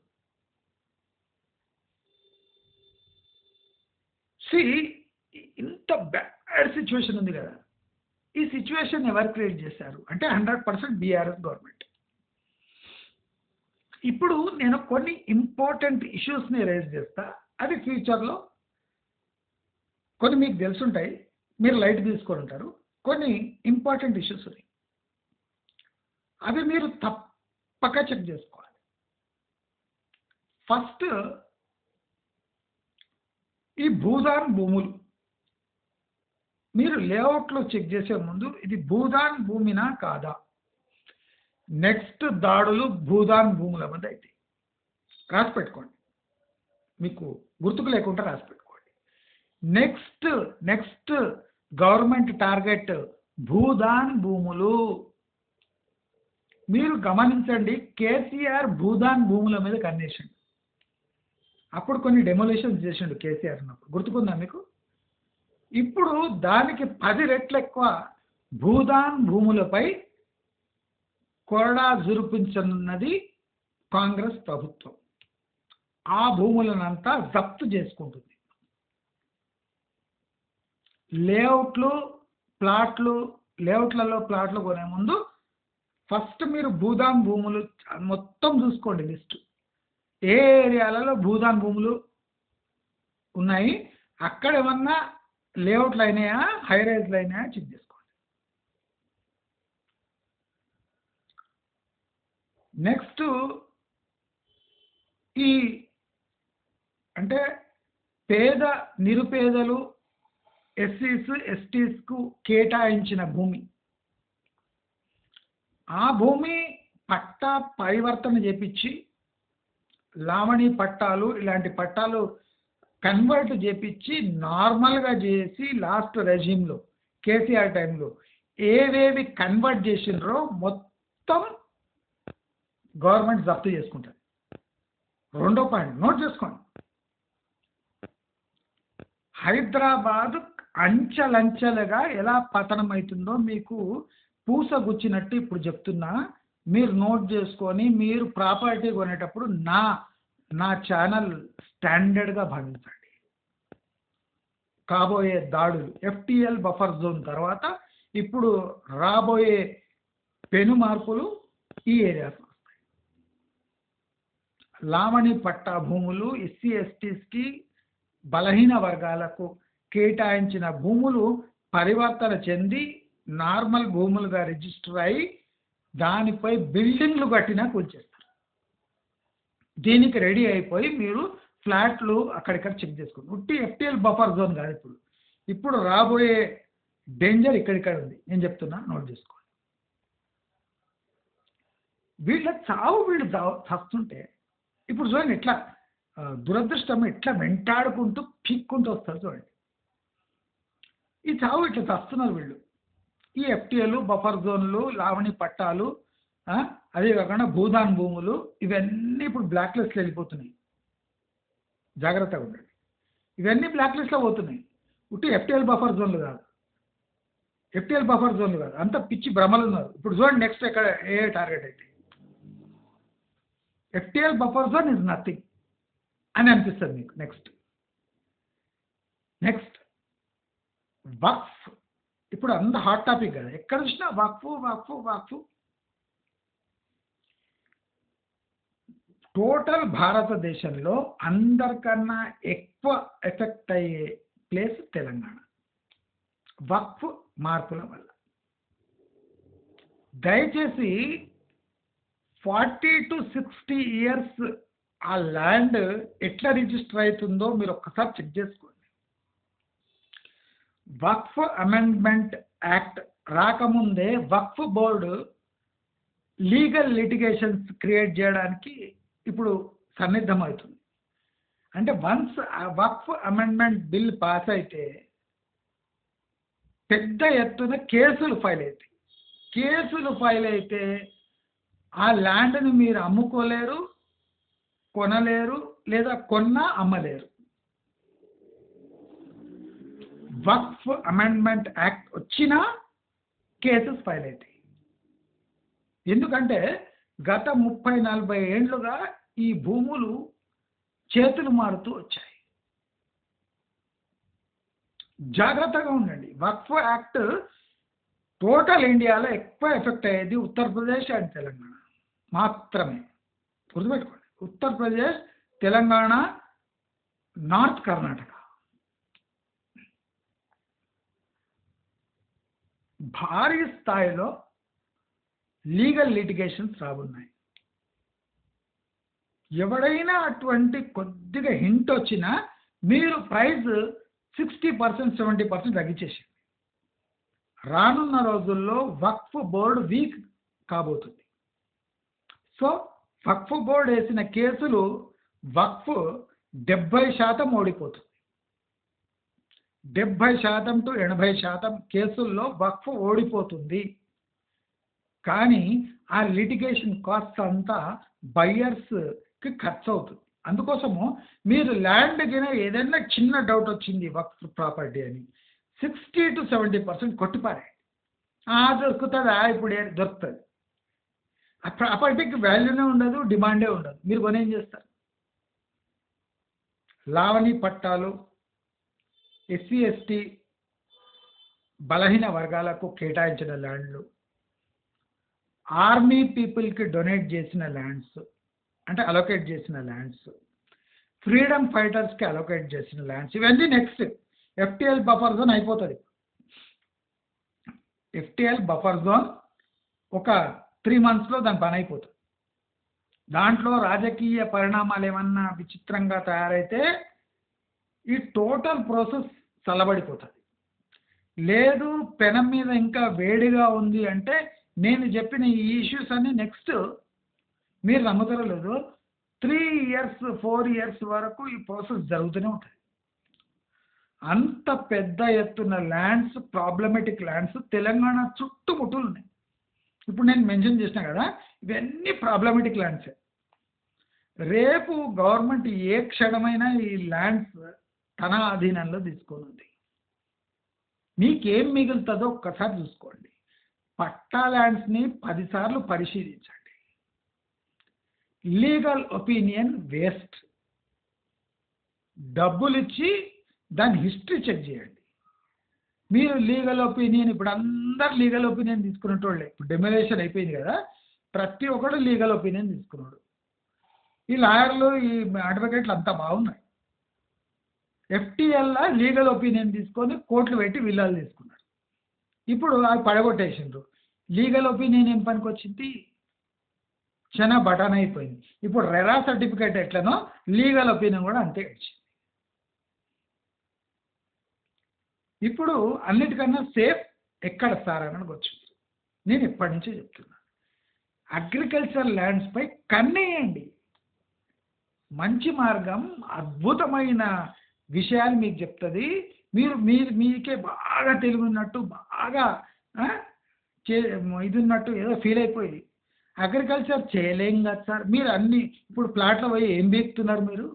ఇంత బ్యాడ్ సిచ్యువేషన్ ఉంది కదా. ఈ సిచ్యువేషన్ ఎవరు క్రియేట్ చేశారు అంటే 100% బీఆర్ఎస్ గవర్నమెంట్. ఇప్పుడు నేను కొన్ని ఇంపార్టెంట్ ఇష్యూస్ని రైజ్ చేస్తా. అది ఫ్యూచర్లో కొన్ని మీకు తెలుసుంటాయి, మీరు లైట్ తీసుకొని ఉంటారు. కొన్ని ఇంపార్టెంట్ ఇష్యూస్ ఉన్నాయి, అవి మీరు తప్పక చెక్ చేసుకోవాలి. ఫస్ట్, ఈ భూదాన్ భూములు మీరు లేఅవుట్లో చెక్ చేసే ముందు ఇది భూదాన్ భూమినా కాదా? నెక్స్ట్ దాడులు భూదాన్ భూముల మీద అయితే రాసి పెట్టుకోండి, మీకు గుర్తుకు లేకుండా రాసి పెట్టుకోండి. నెక్స్ట్ గవర్నమెంట్ టార్గెట్ భూదాన్ భూములు. మీరు గమనించండి, కేసీఆర్ భూదాన్ భూముల మీద కన్నేసిండు. అప్పుడు కొన్ని డెమోలిషన్స్ చేసిండు కేసీఆర్ ఉన్నప్పుడు, గుర్తుకుందా మీకు? ఇప్పుడు దానికి 10 రెట్లు ఎక్కువ భూదాన్ భూములపై కొరడా జురిపించనున్నది కాంగ్రెస్ ప్రభుత్వం. ఆ భూములనంతా జప్తు చేసుకుంటుంది. లేఅవుట్లలో ప్లాట్లు కొనే ముందు ఫస్ట్ మీరు భూదాన్ భూములు మొత్తం చూసుకోండి లిస్టు. ఏ ఏరియాలలో భూదాన్ భూములు ఉన్నాయి, అక్కడ ఏమన్నా లేఅవుట్లు అయినాయా, హై రైజ్లు అయినాయా చెక్ చేసుకోండి. నెక్స్ట్, ఈ అంటే నిరుపేదలు ఎస్సీస్ ఎస్టీస్కు కేటాయించిన భూమి, ఆ భూమి పట్టా పరివర్తన చేపించి లావణి పట్టాలు ఇలాంటి పట్టాలు కన్వర్ట్ చేపించి నార్మల్గా చేసి లాస్ట్ రెజ్యూమ్లో కేసీఆర్ టైంలో ఏవేవి కన్వర్ట్ చేసినరో మొత్తం గవర్నమెంట్ జప్తు చేసుకుంటుంది. 2వ పాయింట్ నోట్ చేసుకోండి. హైదరాబాద్ అంచెలంచెలుగా ఎలా పతనం అవుతుందో మీకు పూసగుచ్చినట్టు ఇప్పుడు చెప్తున్నా. మీరు నోట్ చేసుకొని మీరు ప్రాపర్టీ కొనేటప్పుడు నా ఛానల్ స్టాండర్డ్గా భావించండి. కాబోయే దాడులు ఎఫ్టిఎల్ బఫర్ జోన్ తర్వాత ఇప్పుడు రాబోయే పెను మార్పులు ఈ ఏరియాస్ వస్తాయి. లావణి పట్టా భూములు ఎస్సీ ఎస్టీస్కి బలహీన వర్గాలకు కేటాయించిన భూములు పరివర్తన చెంది నార్మల్ భూములుగా రిజిస్టర్ అయి దానిపై బిల్డింగ్లు కట్టినా కూల్చేస్తారు. దీనికి రెడీ అయిపోయి మీరు ఫ్లాట్లు అక్కడిక్కడ చెక్ చేసుకోండి. ఉట్టి ఎఫ్టిఎల్ బఫర్ జోన్ కాదు. ఇప్పుడు రాబోయే డేంజర్ ఇక్కడిక్కడ ఉంది. నేను చెప్తున్నా, నోట్ చేసుకోండి. వీళ్ళ చావు వీళ్ళు చస్తుంటే ఇప్పుడు చూడండి ఎట్లా దురదృష్టం ఎట్లా వెంటాడుకుంటూ పీక్కుంటూ వస్తారు చూడండి. ఈ చావు ఇట్లా చస్తున్నారు వీళ్ళు. ఈ ఎఫ్టిఎల్ బఫర్ జోన్లు, లావణి పట్టాలు, అదే కాకుండా భూదాన్ భూములు ఇవన్నీ ఇప్పుడు బ్లాక్ లిస్ట్లో వెళ్ళిపోతున్నాయి. జాగ్రత్తగా ఉండండి. ఇవన్నీ బ్లాక్ లిస్ట్లో పోతున్నాయి. ఉట్టి ఎఫ్టిఎల్ బఫర్ జోన్లు కాదు, అంత పిచ్చి భ్రమలు ఉన్నారు. ఇప్పుడు చూడండి నెక్స్ట్ ఎక్కడ ఏ టార్గెట్ అయితే FTL buffer zone is nothing అని అనిపిస్తుంది మీకు. నెక్స్ట్ వక్ఫ్. ఇప్పుడు అంత హాట్ టాపిక్ కదా, ఎక్కడ చూసినా వక్ఫ్. టోటల్ భారతదేశంలో అందరికన్నా ఎక్కువ ఎఫెక్ట్ అయ్యే ప్లేస్ తెలంగాణ వక్ఫ్ మార్పుల వల్ల. దయచేసి 40 to 60 years ఆ ల్యాండ్ ఎట్లా రిజిస్టర్ అవుతుందో మీరు ఒక్కసారి చెక్ చేసుకోండి. వక్ఫ్ అమెండ్మెంట్ యాక్ట్ రాకముందే వక్ఫ్ బోర్డు లీగల్ లిటిగేషన్స్ క్రియేట్ చేయడానికి ఇప్పుడు సన్నిద్ధమవుతుంది. అంటే వన్స్ వక్ఫ్ అమెండ్మెంట్ బిల్ పాస్ అయితే పెద్ద ఎత్తున కేసులు ఫైల్ అయితే ఆ ల్యాండ్ని మీరు అమ్ముకోలేరు, కొనలేరు, లేదా కొన్నా అమ్మలేరు. వక్ఫ్ అమెండ్మెంట్ యాక్ట్ వచ్చినా కేసెస్ ఫైల్ అవుతాయి. ఎందుకంటే గత 30-40 ఏళ్లుగా ఈ భూములు చేతులు మారుతూ వచ్చాయి. జాగ్రత్తగా ఉండండి. వక్ఫ్ యాక్ట్ టోటల్ ఇండియాలో ఎక్కువ ఎఫెక్ట్ అయ్యేది ఉత్తరప్రదేశ్ అండ్ తెలంగాణ మాత్రమే. గుర్తుపెట్టుకోండి, ఉత్తరప్రదేశ్, తెలంగాణ, నార్త్ కర్ణాటక. భారీ స్థాయిలో లీగల్ లిటిగేషన్స్ రాబోతున్నాయి. ఎవడైనా అటువంటి కొద్దిగా హింట్ వచ్చినా మీరు ప్రైస్ 60%, 70% తగ్గించేసి. రానున్న రోజుల్లో వక్ఫ్ బోర్డు వీక్ కాబోతుంది. సో వక్ఫ్ బోర్డు వేసిన కేసులు వక్ఫ్ 70% ఓడిపోతుంది. 70% to 80% కేసుల్లో వక్ఫ్ ఓడిపోతుంది. కానీ ఆ లిటిగేషన్ కాస్ట్ అంతా బయ్యర్స్కి ఖర్చు అవుతుంది. అందుకోసము మీరు ల్యాండ్ కింద ఏదైనా చిన్న డౌట్ వచ్చింది వక్ఫ్ ప్రాపర్టీ అని 60 to 70% కొట్టిపారే. దొరుకుతుందా? ఇప్పుడు దొరుకుతుంది. ఆ ప్రాపర్టీకి వాల్యూనే ఉండదు, డిమాండే ఉండదు. మీరు కొని ఏం చేస్తారు? లావణి పట్టాలు, ఎస్సీ ఎస్టీ బలహీన వర్గాలకు కేటాయించిన ల్యాండ్లు, ఆర్మీ పీపుల్కి డొనేట్ చేసిన ల్యాండ్స్, అంటే అలొకేట్ చేసిన ల్యాండ్స్, ఫ్రీడమ్ ఫైటర్స్కి అలొకేట్ చేసిన ల్యాండ్స్, ఇవన్నీ నెక్స్ట్ ఎఫ్టిఎల్ బఫర్ జోన్ అయిపోతుంది. ఎఫ్టిఎల్ బఫర్ జోన్ ఒక 3 monthsలో దాని పని అయిపోతుంది. దాంట్లో రాజకీయ పరిణామాలు ఏమన్నా విచిత్రంగా తయారైతే ఈ టోటల్ ప్రాసెస్ చల్లబడిపోతుంది. లేదు పెనం మీద ఇంకా వేడిగా ఉంది అంటే నేను చెప్పిన ఈ ఇష్యూస్ అన్ని నెక్స్ట్ మీరు నమ్ముతారో లేదు 3 years 4 years వరకు ఈ ప్రాసెస్ జరుగుతూనే ఉంటుంది. అంత పెద్ద ఎత్తున ల్యాండ్స్, ప్రాబ్లమెటిక్ ల్యాండ్స్ తెలంగాణ చుట్టుముట్టులు ఉన్నాయి. ఇప్పుడు నేను మెన్షన్ చేసిన కదా, ఇవన్నీ ప్రాబ్లమెటిక్ ల్యాండ్సే. రేపు గవర్నమెంట్ ఏ క్షణమైనా ఈ ల్యాండ్స్ తన ఆధీనంలో తీసుకొని ఉంది. మీకేం మిగులుతుందో ఒక్కసారి చూసుకోండి. పట్టా ల్యాండ్స్ని 10 సార్లు పరిశీలించండి. Legal opinion waste. డబ్బులు ఇచ్చి దాని హిస్టరీ చెక్ చేయండి. మీరు లీగల్ ఒపీనియన్, ఇప్పుడు అందరు లీగల్ ఒపీనియన్ తీసుకునేటోళ్ళే. ఇప్పుడు డెమోలేషన్ అయిపోయింది కదా, ప్రతి ఒక్కడు లీగల్ ఒపీనియన్ తీసుకున్నాడు. ఈ లాయర్లు, ఈ అడ్వకేట్లు అంతా బాగున్నారు. FTL లీగల్ ఒపీనియన్ తీసుకొని కోర్టులు పెట్టి విల్లాలు తీసుకున్నారు. ఇప్పుడు అది పడగొట్టేసిండ్రు. లీగల్ ఒపీనియన్ ఏం పనికి వచ్చింది? చాలా బటన్ అయిపోయింది. ఇప్పుడు రెరా సర్టిఫికేట్ ఎట్లనో లీగల్ ఒపీనియన్ కూడా అంతే వచ్చింది. ఇప్పుడు అన్నిటికన్నా సేఫ్ ఎక్కడ సార్ అని వచ్చింది. నేను ఎప్పటి నుంచో చెప్తున్నాను, అగ్రికల్చర్ ల్యాండ్స్పై కన్నేయండి. మంచి మార్గం అద్భుతమైన విషయాలు మీకు చెప్తుంది. మీకే బాగా తెలివి ఉన్నట్టు, బాగా ఇది ఉన్నట్టు ఏదో ఫీల్ అయిపోయి అగ్రికల్చర్ చేయలేం కదా సార్. మీరు అన్ని ఇప్పుడు ప్లాట్లో పోయి ఏం బీకుతున్నారు మీరు?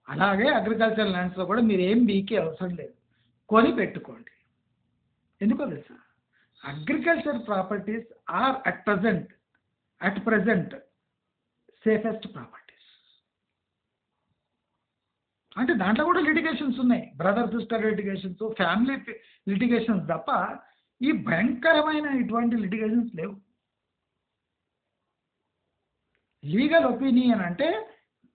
అలాగే అగ్రికల్చర్ ల్యాండ్స్లో కూడా మీరు ఏం బీకే అవసరం లేదు, కొని పెట్టుకోండి. ఎందుకో తెలుసా, agriculture properties are at present safest properties. అంటే దాంట్లో కూడా లిటిగేషన్స్ ఉన్నాయి, brother sister litigations, family litigations తప్ప ఈ భయంకరమైన ఇటువంటి లిటిగేషన్స్ లేవు. లీగల్ ఒపీనియన్ అంటే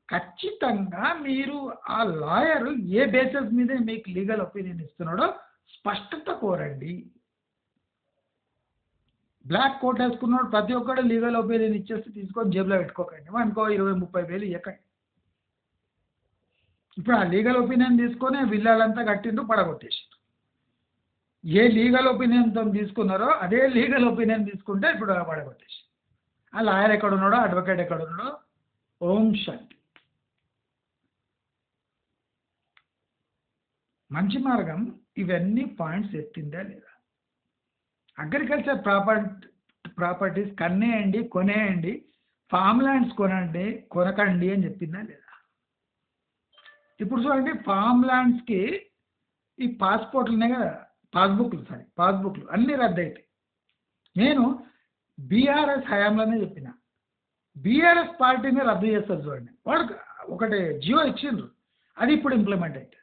ఖచ్చితంగా మీరు ఆ లాయర్ ఏ బేసిస్ మీద మీకు లీగల్ ఒపీనియన్ ఇస్తున్నాడో స్పష్టత కోరండి. బ్లాక్ కోట్ వేసుకున్నాడు ప్రతి ఒక్కడు లీగల్ ఒపీనియన్ ఇచ్చేసి తీసుకొని జేబులో పెట్టుకోకండి. అనుకో 20-30 వేలు ఇవ్వకండి. ఇప్పుడు ఆ లీగల్ ఒపీనియన్ తీసుకొని విల్లాలంతా కట్టిండు, పడగొట్టేసిండు. ఏ లీగల్ ఒపీనియన్తో తీసుకున్నారో అదే లీగల్ ఒపీనియన్ తీసుకుంటే ఇప్పుడు పడగొట్టేసి. ఆ లాయర్ ఎక్కడున్నాడో, అడ్వకేట్ ఎక్కడున్నాడో, ఓం శాంతి. మంచి మార్గం ఇవన్నీ పాయింట్స్ ఎత్తిందా లేదా? అగ్రికల్చర్ ప్రాపర్టీస్ కన్నేయండి, కొనేయండి, ఫామ్ ల్యాండ్స్ కొనకండి అని చెప్పిందా లేదా? ఇప్పుడు చూడండి, ఫామ్ ల్యాండ్స్కి ఈ పాస్పోర్ట్లు ఉన్నాయి కదా, పాస్బుక్లు అన్నీ రద్దు అవుతాయి. నేను బీఆర్ఎస్ హయాంలోనే చెప్పిన, బీఆర్ఎస్ పార్టీని రద్దు చేస్తారు చూడండి. వాడు ఒకటి జియో ఇచ్చిండ్రు, అది ఇప్పుడు ఇంప్లిమెంట్ అవుతుంది.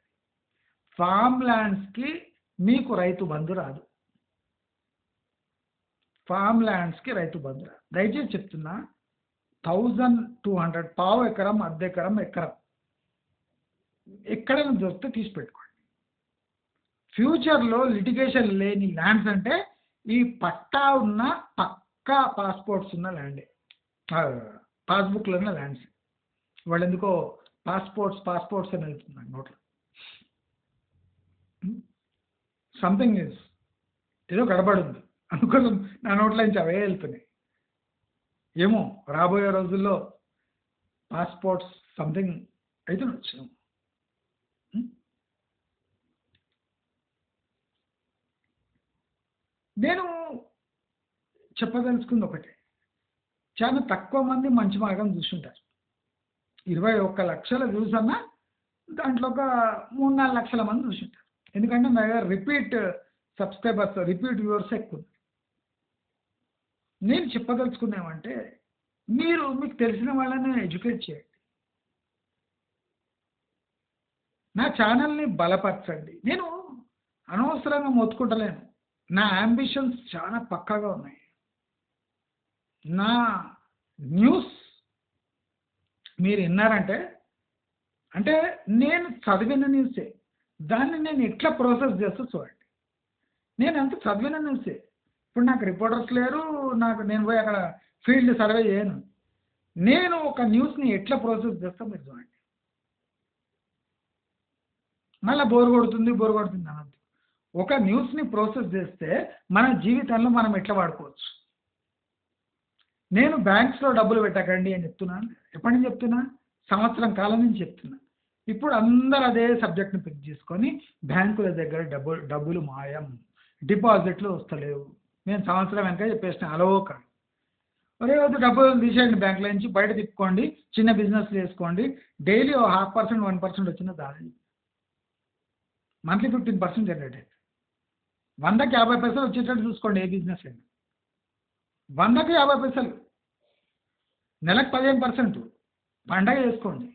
ఫామ్ ల్యాండ్స్కి మీకు రైతు బంధు రాదు. ఫామ్ ల్యాండ్స్కి రైతు బంధు రాదు. దయచేసి చెప్తున్నా, 1200 పావు ఎకరం, అర్ధ ఎకరం, ఎకరం ఎక్కడైనా దొరికితే తీసి పెట్టుకోండి. ఫ్యూచర్లో లిటిగేషన్ లేని ల్యాండ్స్ అంటే ఈ పట్టా ఉన్న పక్కా పాస్పోర్ట్స్ ఉన్న ల్యాండే, పాస్బుక్లు ఉన్న ల్యాండ్స్. వాళ్ళు ఎందుకో పాస్పోర్ట్స్ అని వెళ్తున్నాను నోట్లో. సంథింగ్ ఇస్ ఏదో గడబడుంది అందుకోసం నా నోట్లో నుంచి అవే వెళ్తున్నాయి. ఏమో రాబోయే రోజుల్లో పాస్పోర్ట్స్ సంథింగ్ అయితే వచ్చాము. నేను చెప్పదలుచుకుంది ఒకటే, చాలా తక్కువ మంది మంచి మార్గం చూసుంటారు. 21 లక్షల వ్యూస్ అన్నా దాంట్లో ఒక 3-4 లక్షల మంది చూసుంటారు. ఎందుకంటే నా దగ్గర రిపీట్ సబ్స్క్రైబర్స్, రిపీట్ వ్యూవర్స్ ఎక్కువ. నేను చెప్పదలుచుకున్నామంటే, మీకు తెలిసిన వాళ్ళని ఎడ్యుకేట్ చేయండి, నా ఛానల్ని బలపరచండి. నేను అనవసరంగా మొత్తుకుంటలేను, నా అంబిషన్స్ చాలా పక్కాగా ఉన్నాయి. నా న్యూస్ మీరు విన్నారంటే అంటే నేను చదివిన న్యూసే, దాన్ని నేను ఎట్లా ప్రాసెస్ చేస్తూ చూడండి. నేను అంత చదివిన న్యూసే. ఇప్పుడు నాకు రిపోర్టర్స్ లేరు, నేను పోయి అక్కడ ఫీల్డ్ సర్వే చేయను. నేను ఒక న్యూస్ని ఎట్లా ప్రాసెస్ చేస్తా మీరు చూడండి. మళ్ళీ బోర్ కొడుతుంది అనద్దు. ఒక న్యూస్ని ప్రాసెస్ చేస్తే మన జీవితంలో మనం ఎట్లా వాడుకోవచ్చు. నేను బ్యాంక్స్లో డబ్బులు పెట్టకండి అని చెప్తున్నాను. ఎప్పటి నుంచి చెప్తున్నా? సంవత్సరం కాలం నుంచి చెప్తున్నా. ఇప్పుడు అందరు అదే సబ్జెక్ట్ని పిక్ చేసుకొని బ్యాంకుల దగ్గర డబ్బులు మాయం, డిపాజిట్లు వస్తలేవు. నేను సంవత్సరం వెనక చెప్పేసిన అలవోక ఒరే వద్దు, డబ్బులు తీసేయండి బ్యాంకుల నుంచి, బయట తిప్పుకోండి, చిన్న బిజినెస్లు చేసుకోండి, డైలీ 0.5%, 1% వచ్చిన దాని మంత్లీ 15% జనరేట్ అవుతుంది. 100కి 50 పైసలు వచ్చేటట్టు చూసుకోండి ఏ బిజినెస్ అయినా. 100కి 50 పైసలు, నెలకు 15%. పండగ చేసుకోండి.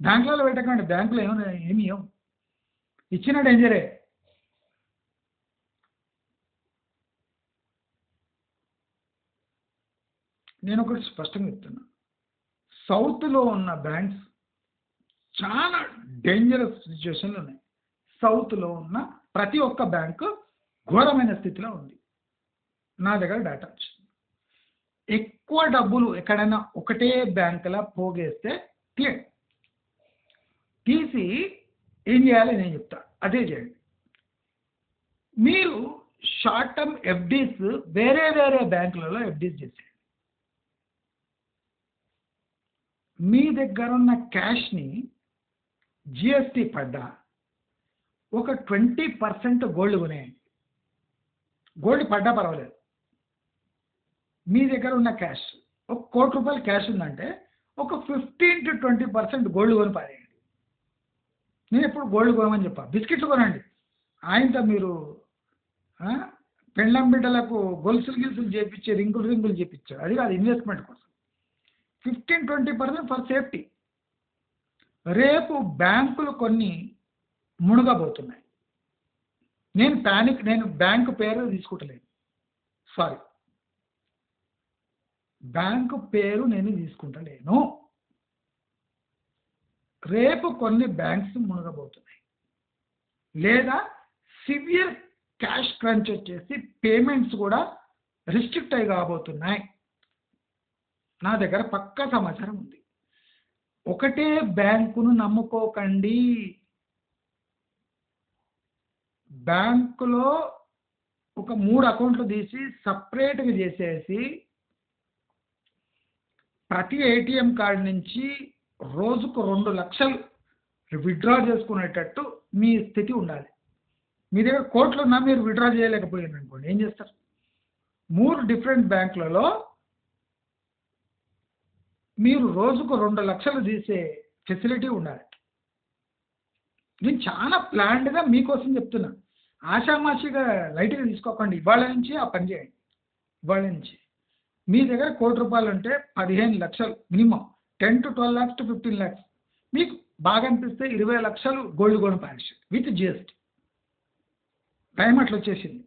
బ్యాంకులలో పెట్టకండి, బ్యాంకులో ఏమి ఇవ్వం. ఇచ్చిన డేంజరే. నేను ఒకటి స్పష్టంగా చెప్తున్నా, సౌత్లో ఉన్న బ్యాంక్స్ చాలా డేంజరస్ సిచ్యువేషన్లు ఉన్నాయి. సౌత్లో ఉన్న ప్రతి ఒక్క బ్యాంకు ఘోరమైన స్థితిలో ఉంది. నా దగ్గర డేటా వచ్చింది. ఎక్కువ డబ్బులు ఎక్కడైనా ఒకటే బ్యాంకులా పోగేస్తే క్లియర్ తీసి ఏం చేయాలి నేను చెప్తా, అదే చేయండి. మీరు షార్ట్ టర్మ్ ఎఫ్డీస్ వేరే వేరే బ్యాంకులలో ఎఫ్డీస్ చేసేయండి. మీ దగ్గర ఉన్న క్యాష్ని జిఎస్టీ పడ్డా ఒక 20% గోల్డ్ కొనేయండి. గోల్డ్ పడ్డా పర్వాలేదు. మీ దగ్గర ఉన్న క్యాష్ ఒక ₹1,00,00,000 క్యాష్ ఉందంటే ఒక 15 to 20% గోల్డ్ కొని పారేయండి. నేను ఎప్పుడు గోల్డ్ కొనమని చెప్పా, బిస్కెట్లు కొనండి. ఆయనతో మీరు పెండ్లం బిడ్డలకు గొలుసులు చేపించే రింగులు చేపించారు, అది కాదు, ఇన్వెస్ట్మెంట్ కోసం 15-20% ఫర్ సేఫ్టీ. రేపు బ్యాంకులు కొన్ని మునగబోతున్నాయి. నేను బ్యాంకు పేరు తీసుకుంటలేను, సారీ, బ్యాంకు పేరు నేను తీసుకుంటలేను. రేపు కొన్ని బ్యాంక్స్ మునగబోతున్నాయి, లేదా సివియర్ క్యాష్ క్రంచ్ వచ్చేసి పేమెంట్స్ కూడా రిస్ట్రిక్ట్ అయి కాబోతున్నాయి. నా దగ్గర పక్కా సమాచారం ఉంది. ఒకటే బ్యాంకును నమ్ముకోకండి. బ్యాంకులో ఒక 3 అకౌంట్లు తీసి సపరేట్గా చేసేసి ప్రతి ఏటీఎం కార్డు నుంచి రోజుకు 2 లక్షలు విత్డ్రా చేసుకునేటట్టు మీ స్థితి ఉండాలి. మీ దగ్గర కోట్లు ఉన్నా మీరు విత్డ్రా చేయలేకపోయారు అనుకోండి, ఏం చేస్తారు? 3 డిఫరెంట్ బ్యాంకులలో మీరు రోజుకు 2 లక్షలు తీసే ఫెసిలిటీ ఉండాలి. నేను చాలా ప్లాన్డ్గా మీకోసం చెప్తున్నా. ఆషామాషిగా లైట్గా తీసుకోకండి. ఇవాళ నుంచి ఆ పని చేయండి. ఇవాళ నుంచి మీ దగ్గర ₹1,00,00,000 ఉంటే 15 లక్షలు minimum, 10 to 12 lakhs to 15 lakhs. మీకు బాగా అనిపిస్తే 20 లక్షలు గోల్డ్ కొని పారేసి విత్ జిఎస్టీ. టైం అట్లా వచ్చేసింది,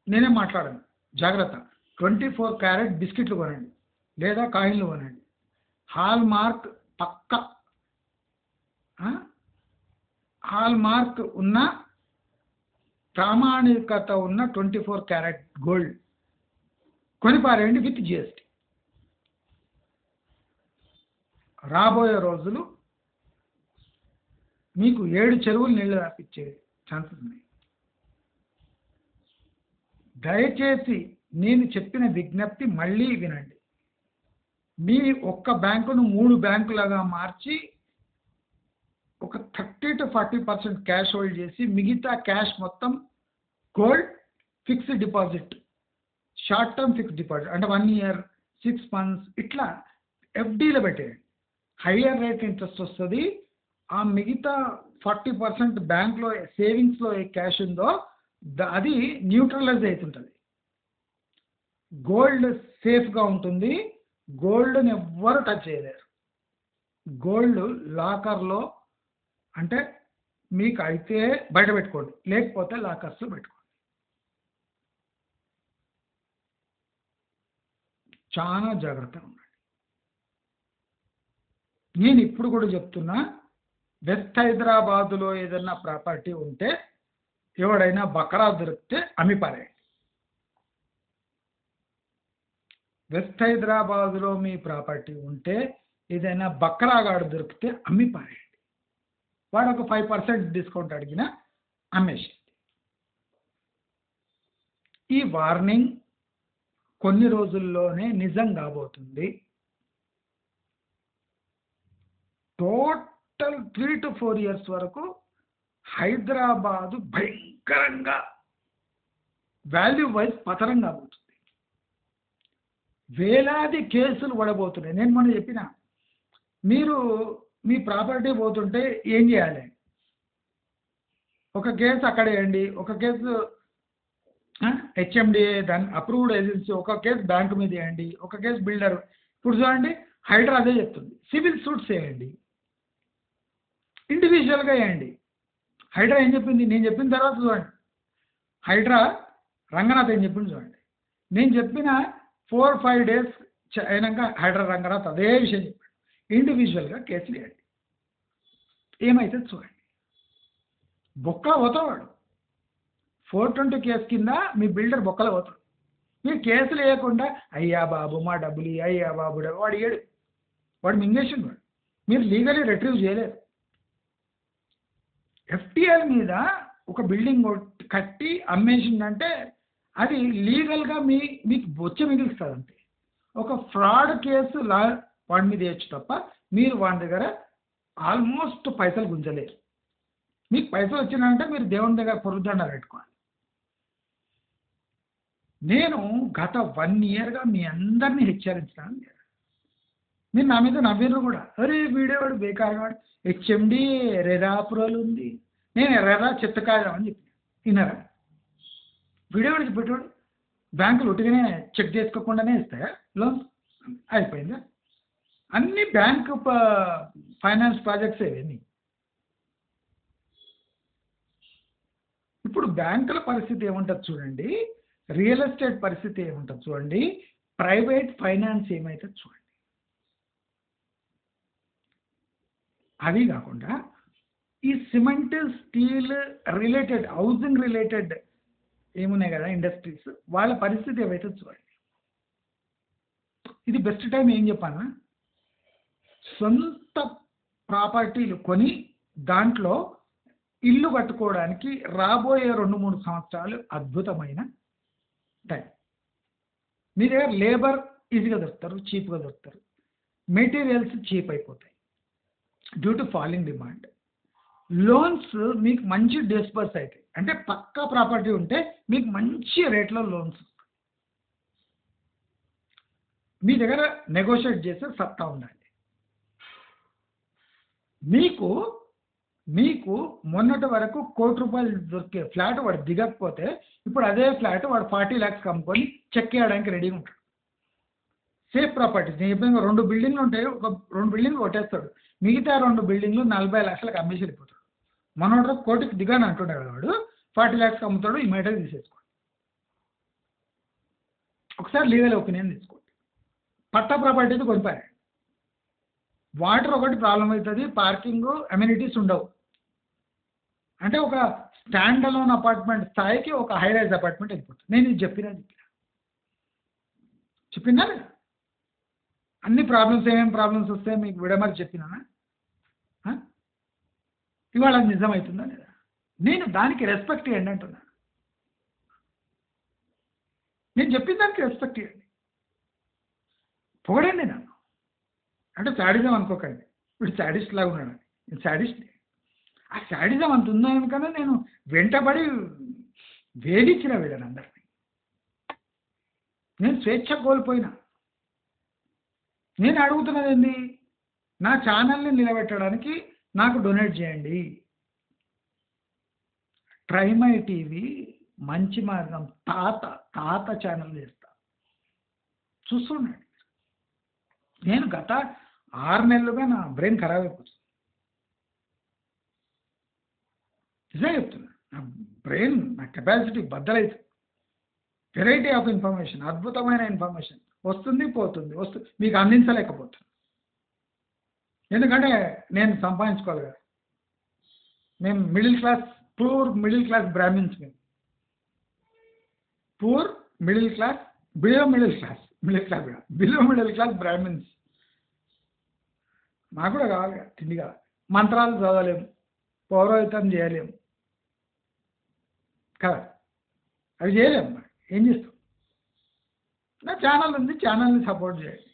నేనేం మాట్లాడాను, జాగ్రత్త. 24 క్యారెట్ బిస్కెట్లు కొనండి, లేదా కాయిన్లు కొనండి. హాల్ మార్క్ పక్క హాల్ మార్క్ ఉన్న ప్రామాణికత ఉన్న 24 క్యారెట్ గోల్డ్ కొనిపారేయండి విత్ జిఎస్టీ. రాబోయే రోజులు మీకు 7 చెరువులు నీళ్లు రాపిచ్చే ఛాన్సెస్ ఉన్నాయి. దయచేసి నేను చెప్పిన విజ్ఞప్తి మళ్ళీ వినండి. మీ ఒక్క బ్యాంకును 3 బ్యాంకులుగా మార్చి ఒక 30 to 40% క్యాష్ హోల్డ్ చేసి మిగతా క్యాష్ మొత్తం gold fixed deposit, short term fixed deposit అంటే 1 year, 6 months ఇట్లా ఎఫ్డీలో పెట్టేయండి. హయ్యర్ రేట్ ఇంట్రెస్ట్ వస్తుంది. ఆ మిగతా 40% బ్యాంక్లో సేవింగ్స్లో ఏ క్యాష్ ఉందో అది న్యూట్రలైజ్ అవుతుంటుంది. గోల్డ్ సేఫ్గా ఉంటుంది. గోల్డ్ని ఎవ్వరు టచ్ చేయలేరు. గోల్డ్ లాకర్లో అంటే మీకు అయితే బయట పెట్టుకోండి, లేకపోతే లాకర్స్లో పెట్టుకోండి. చాలా జాగ్రత్తగా ఉండండి. నేను ఇప్పుడు కూడా చెప్తున్నా, వెస్ట్ హైదరాబాదులో ఏదైనా ప్రాపర్టీ ఉంటే ఎవడైనా బకరా దొరికితే అమ్మి పారేయండి. వెస్ట్ హైదరాబాదులో మీ ప్రాపర్టీ ఉంటే ఏదైనా బక్రాగాడు దొరికితే అమ్మి పారేయండి. వాడు ఒక 5% డిస్కౌంట్ అడిగినా అమ్మేసేయండి. ఈ వార్నింగ్ కొన్ని రోజుల్లోనే నిజం కాబోతుంది. టోటల్ 3 to 4 years వరకు హైదరాబాదు భయంకరంగా వాల్యూ వైజ్ పతనం కాబోతుంది. వేలాది కేసులు పడబోతున్నాయి. నేను మొన్న చెప్పిన, మీరు మీ ప్రాపర్టీ పోతుంటే ఏం చేయాలి? ఒక కేసు అక్కడ వేయండి, ఒక కేసు హెచ్ఎండిఏ దాని అప్రూవ్డ్ ఏజెన్సీ, ఒక కేసు బ్యాంకు మీద వేయండి, ఒక కేసు బిల్డర్. ఇప్పుడు చూడండి హైడ్రా అదే చెప్తుంది, సివిల్ సూట్స్ వేయండి, ఇండివిజువల్గా వేయండి. హైడ్రా ఏం చెప్పింది, నేను చెప్పిన తర్వాత చూడండి. హైడ్రా రంగనాథ్ ఏం చెప్పింది చూడండి. నేను చెప్పిన 4-5 days అయినాక హైడ్రా రంగనాథ్ అదే విషయం చెప్పాడు, ఇండివిజువల్గా కేసులు వేయండి, ఏమైతే చూడండి. బొక్కలో పోతాడు 420 కేసు కింద మీ బిల్డర్ బొక్కలో పోతాడు. మీరు కేసులు వేయకుండా అయ్యా బాబు మా డబ్బులు అయ్యా బాబు వాడు ఏడు, వాడు మింగేసిండు, వాడు మీరు లీగలీ రిట్రీవ్ చేయలేరు. ఎఫ్టీఎల్ మీద ఒక బిల్డింగ్ కట్టి అమ్మేసిందంటే అది లీగల్గా మీకు బొచ్చ మిగులుస్తుంది అంతే. ఒక ఫ్రాడ్ కేసు వాడి మీద వేయచ్చు తప్ప మీరు వాడి దగ్గర ఆల్మోస్ట్ పైసలు గుంజలేరు. మీకు పైసలు వచ్చినాయంటే మీరు దేవుని దగ్గర పొరుద్దండ పెట్టుకోవాలి. నేను గత 1 yearగా మీ అందరినీ హెచ్చరించాను. మీరు నా మీద నవ్విర్రు కూడా, అరే వీడేవాడు బేకారుగా వాడు, హెచ్ఎండి రెరా అప్రూవల్ ఉంది, నేను రెరా చెత్తకాయడం అని చెప్పి విన్నారా? వీడేవాడికి పెట్టాడు, బ్యాంకులు ఉట్టిగానే చెక్ చేసుకోకుండానే ఇస్తాయా లోన్? అయిపోయిందా? అన్ని బ్యాంకు ఫైనాన్స్ ప్రాజెక్ట్స్ ఇవన్నీ. ఇప్పుడు బ్యాంకుల పరిస్థితి ఏముంటుంది చూడండి, రియల్ ఎస్టేట్ పరిస్థితి ఏముంటుంది చూడండి, ప్రైవేట్ ఫైనాన్స్ ఏమైతే చూడండి. అవి కాకుండా ఈ cement steel related housing related ఏమున్నాయి కదా ఇండస్ట్రీస్, వాళ్ళ పరిస్థితి ఏవైతే చూడండి. ఇది బెస్ట్ టైం ఏం చెప్పానా, సొంత ప్రాపర్టీలు కొని దాంట్లో ఇల్లు కట్టుకోవడానికి రాబోయే 2-3 సంవత్సరాలు అద్భుతమైన టైం. మీ దగ్గర లేబర్ ఈజీగా దొరుకుతారు, చీప్గా దొరుకుతారు, మెటీరియల్స్ చీప్ అయిపోతాయి due to falling demand. Loans మీకు మంచి డిస్బర్స్ అవుతాయి, అంటే పక్కా ప్రాపర్టీ ఉంటే మీకు మంచి రేట్లో లోన్స్ వస్తాయి. మీ దగ్గర నెగోషియేట్ చేసే సత్తా ఉండాలి. మీకు మొన్నటి వరకు ₹1,00,00,000 దొరికే ఫ్లాట్ వాడు దిగకపోతే ఇప్పుడు అదే ఫ్లాట్ వాడు 40 lakhs అమ్ముకొని చెక్ చేయడానికి రెడీగా ఉంటాడు. సేఫ్ ప్రాపర్టీస్ నేను చెప్పిన 2 బిల్డింగ్లు ఉంటాయి, ఒక 2 బిల్డింగ్లు కొట్టేస్తాడు, మిగతా 2 బిల్డింగ్లు 40 లక్షలకు అమ్మేసి వెళ్ళిపోతాడు. మనోడు 1,00,00,000 దిగాని అంటున్నాడు వాడు, 40 lakhs అమ్ముతాడు, ఇమీడియట్గా తీసేసుకోండి. ఒకసారి లీగల్ ఒపీనియన్ తీసుకోండి. పట్టా ప్రాపర్టీతో కొనిపారు, వాటర్ ఒకటి ప్రాబ్లం అవుతుంది, పార్కింగ్ అమ్యూనిటీస్ ఉండవు. అంటే ఒక స్టాండ్ అలోన్ అపార్ట్మెంట్ స్థాయికి ఒక హై రైజ్ అపార్ట్మెంట్ వెళ్ళిపోతుంది. నేను ఇది చెప్పినా అన్ని ప్రాబ్లమ్స్ ఏమేమి ప్రాబ్లమ్స్ వస్తాయి మీకు విడమరి చెప్పినానా? ఇవాళ అది నిజమవుతుందా లేదా? నేను దానికి రెస్పెక్ట్ ఇవ్వండి అంటున్నాను. నేను చెప్పిన దానికి రెస్పెక్ట్ ఇవ్వండి, పొగడండి నన్ను. అంటే శాడిజం అనుకోకండి, వీడు శాడిస్ట్ లాగా ఉన్నాడు, నేను శాడిస్ట్. ఆ శాడిజం అంత ఉందా కనుకనే నేను వెంటబడి వేధించిన వీళ్ళని అందరినీ. నేను స్వేచ్ఛ కోల్పోయినా. నేను అడుగుతున్నది ఏంది, నా ఛానల్ని నిలబెట్టడానికి నాకు డొనేట్ చేయండి. ట్రైమై టీవీ మంచి మార్గం తాత ఛానల్ చేస్తా, చూస్తున్నాడు. నేను గత 6 నెలలుగా నా బ్రెయిన్ ఖరాబ్ అయిపోతుంది, నిజంగా చెప్తున్నా. నా బ్రెయిన్, నా కెపాసిటీ బద్దలవుతుంది. వెరైటీ ఆఫ్ ఇన్ఫర్మేషన్, అద్భుతమైన ఇన్ఫర్మేషన్ వస్తుంది పోతుంది, మీకు అందించలేకపోతుంది. ఎందుకంటే నేను సంపాదించుకోవాలి కదా. మేము పూర్ మిడిల్ క్లాస్ బ్రాహ్మిన్స్, మేము poor middle class, below middle class Brahmins. మాకు కూడా కావాలి కదా, తిండి కావాలి. మంత్రాలు చదవలేము, పౌరోహితం చేయలేము కదా, అవి చేయలేము. ఏం చేస్తాం? నా ఛానల్ ఉంది, ఛానల్ని సపోర్ట్ చేయండి.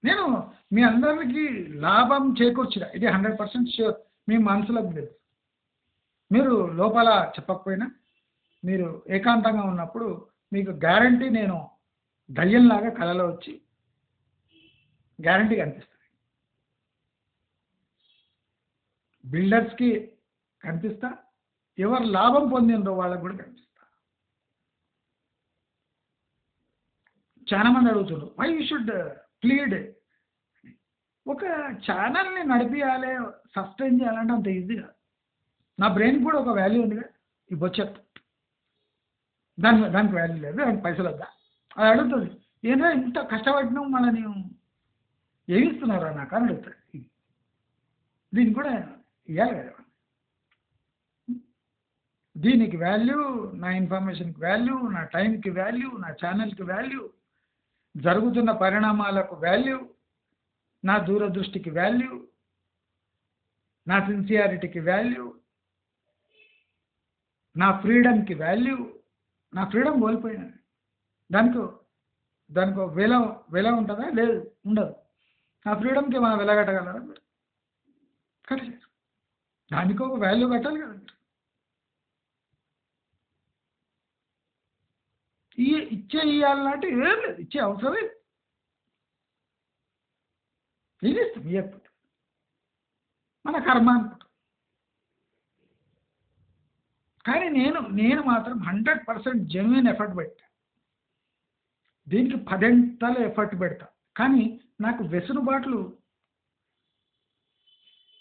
నేను మీ అందరికీ లాభం చేకూర్చిన, ఇది 100% ష్యూర్. మీ మనసులోకి తెలుసు. మీరు లోపల చెప్పకపోయినా మీరు ఏకాంతంగా ఉన్నప్పుడు మీకు గ్యారంటీ నేను దయ్యంలాగా కళలో వచ్చి గ్యారంటీ కనిపిస్తుంది. బిల్డర్స్కి కనిపిస్తా, ఎవరు లాభం పొందినరో వాళ్ళకు కూడా కనిపిస్తా. చాలా మంది అడుగుతున్నారు వై యూ షుడ్ ప్లీడ్. ఒక ఛానల్ని నడిపియాలి, సస్టైన్ చేయాలంటే అంత ఈజీగా. నా బ్రెయిన్ కూడా ఒక వాల్యూ ఉందిగా, ఈ బొచ్చెత్ దానికి వాల్యూ లేదు, దానికి పైసలు వద్దా అది అడుగుతుంది. ఏంటో ఇంత కష్టపడినావు మళ్ళీ నేను ఏమి ఇస్తున్నారా నాకు అని అడుగుతుంది. దీనికి కూడా ఇవ్వాలి కదా, దీనికి వాల్యూ, నా ఇన్ఫర్మేషన్కి వాల్యూ, నా టైంకి వాల్యూ, నా ఛానల్కి వాల్యూ, జరుగుతున్న పరిణామాలకు వాల్యూ, నా దూరదృష్టికి వాల్యూ, నా సిన్సియారిటీకి వాల్యూ, నా ఫ్రీడమ్కి వాల్యూ. నా ఫ్రీడమ్ కోల్పోయినా దానికి వెల ఉంటుందా? లేదు, ఉండదు. నా ఫ్రీడమ్కి మనం వెల కట్టగలరా? కట్టలేదు. దానికి ఒక వాల్యూ కట్టాలి కదా. ఇవ్వాలంటే ఏం లేదు, ఇచ్చే అవసరమే. ఏం చేస్తాం ఇవ్వకపోతే? మన కర్మ అనుకుంటాం. కానీ నేను మాత్రం 100% జెన్యున్ ఎఫర్ట్ పెట్టా, దీనికి 10 గంటల ఎఫర్ట్ పెడతా. కానీ నాకు వెసులుబాట్లు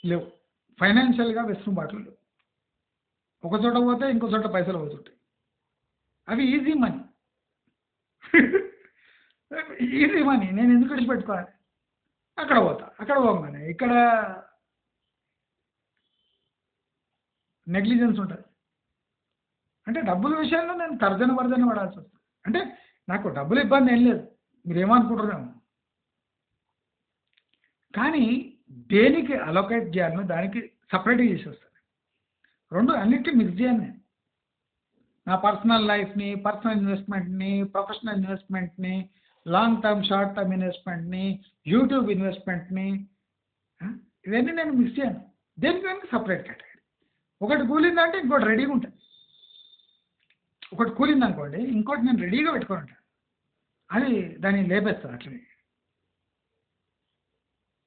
లేవు, ఫైనాన్షియల్గా వెసులుబాట్లు లేవు. ఒక చోట పోతే ఇంకో చోట పైసలు అవుతుంటాయి, అవి ఈజీ మనీ. ఈజీ మనీ నేను ఎందుకు విడిచిపెట్టుకోవాలి? అక్కడ పోతా, అక్కడ పోగానే ఇక్కడ నెగ్లిజెన్స్ ఉంటుంది. అంటే డబ్బుల విషయంలో నేను తర్జన భర్జన పడాల్సి వస్తుంది. అంటే నాకు డబ్బులు ఇబ్బంది ఏం లేదు, మీరు ఏమనుకుంటున్నాము. కానీ దేనికి అలొకేట్ చేయాలనో దానికి సపరేట్గా చేసి వస్తుంది. రెండు అన్నిటికీ మిక్స్ చేయాలి నేను. నా పర్సనల్ లైఫ్ని, పర్సనల్ ఇన్వెస్ట్మెంట్ని, ప్రొఫెషనల్ ఇన్వెస్ట్మెంట్ని, లాంగ్ టర్మ్ షార్ట్ టర్మ్ ఇన్వెస్ట్మెంట్ని, యూట్యూబ్ ఇన్వెస్ట్మెంట్ని, ఇవన్నీ నేను మిక్స్ చేయను. దేనికి సపరేట్ కేటగిరీ. ఒకటి కూలిందంటే ఇంకోటి రెడీగా ఉంటుంది. ఒకటి కూలింది అనుకోండి, ఇంకోటి నేను రెడీగా పెట్టుకొని ఉంటాను, అది దాన్ని లేపేస్తాను అట్లనే.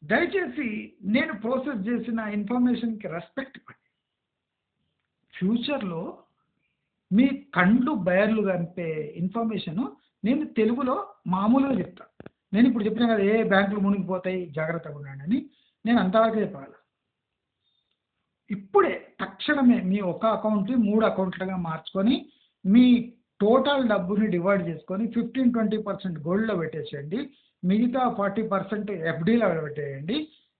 దయచేసి నేను ప్రాసెస్ చేసిన ఇన్ఫర్మేషన్కి రెస్పెక్ట్ ఇవ్వండి. ఫ్యూచర్లో మీ కండ్లు బయర్లు కనిపే ఇన్ఫర్మేషను నేను తెలుగులో మామూలుగా చెప్తాను. నేను ఇప్పుడు చెప్పిన కదా, ఏ బ్యాంకులు మునిగిపోతాయి జాగ్రత్తగా ఉండండి అని, నేను అంతవరకు చెప్పగలను. ఇప్పుడే తక్షణమే మీ ఒక అకౌంట్ని 3 అకౌంట్లుగా మార్చుకొని మీ టోటల్ డబ్బుని డివైడ్ చేసుకొని 15-20% గోల్డ్లో పెట్టేసేయండి, మిగతా 40% ఎఫ్డీలో పెట్టేయండి,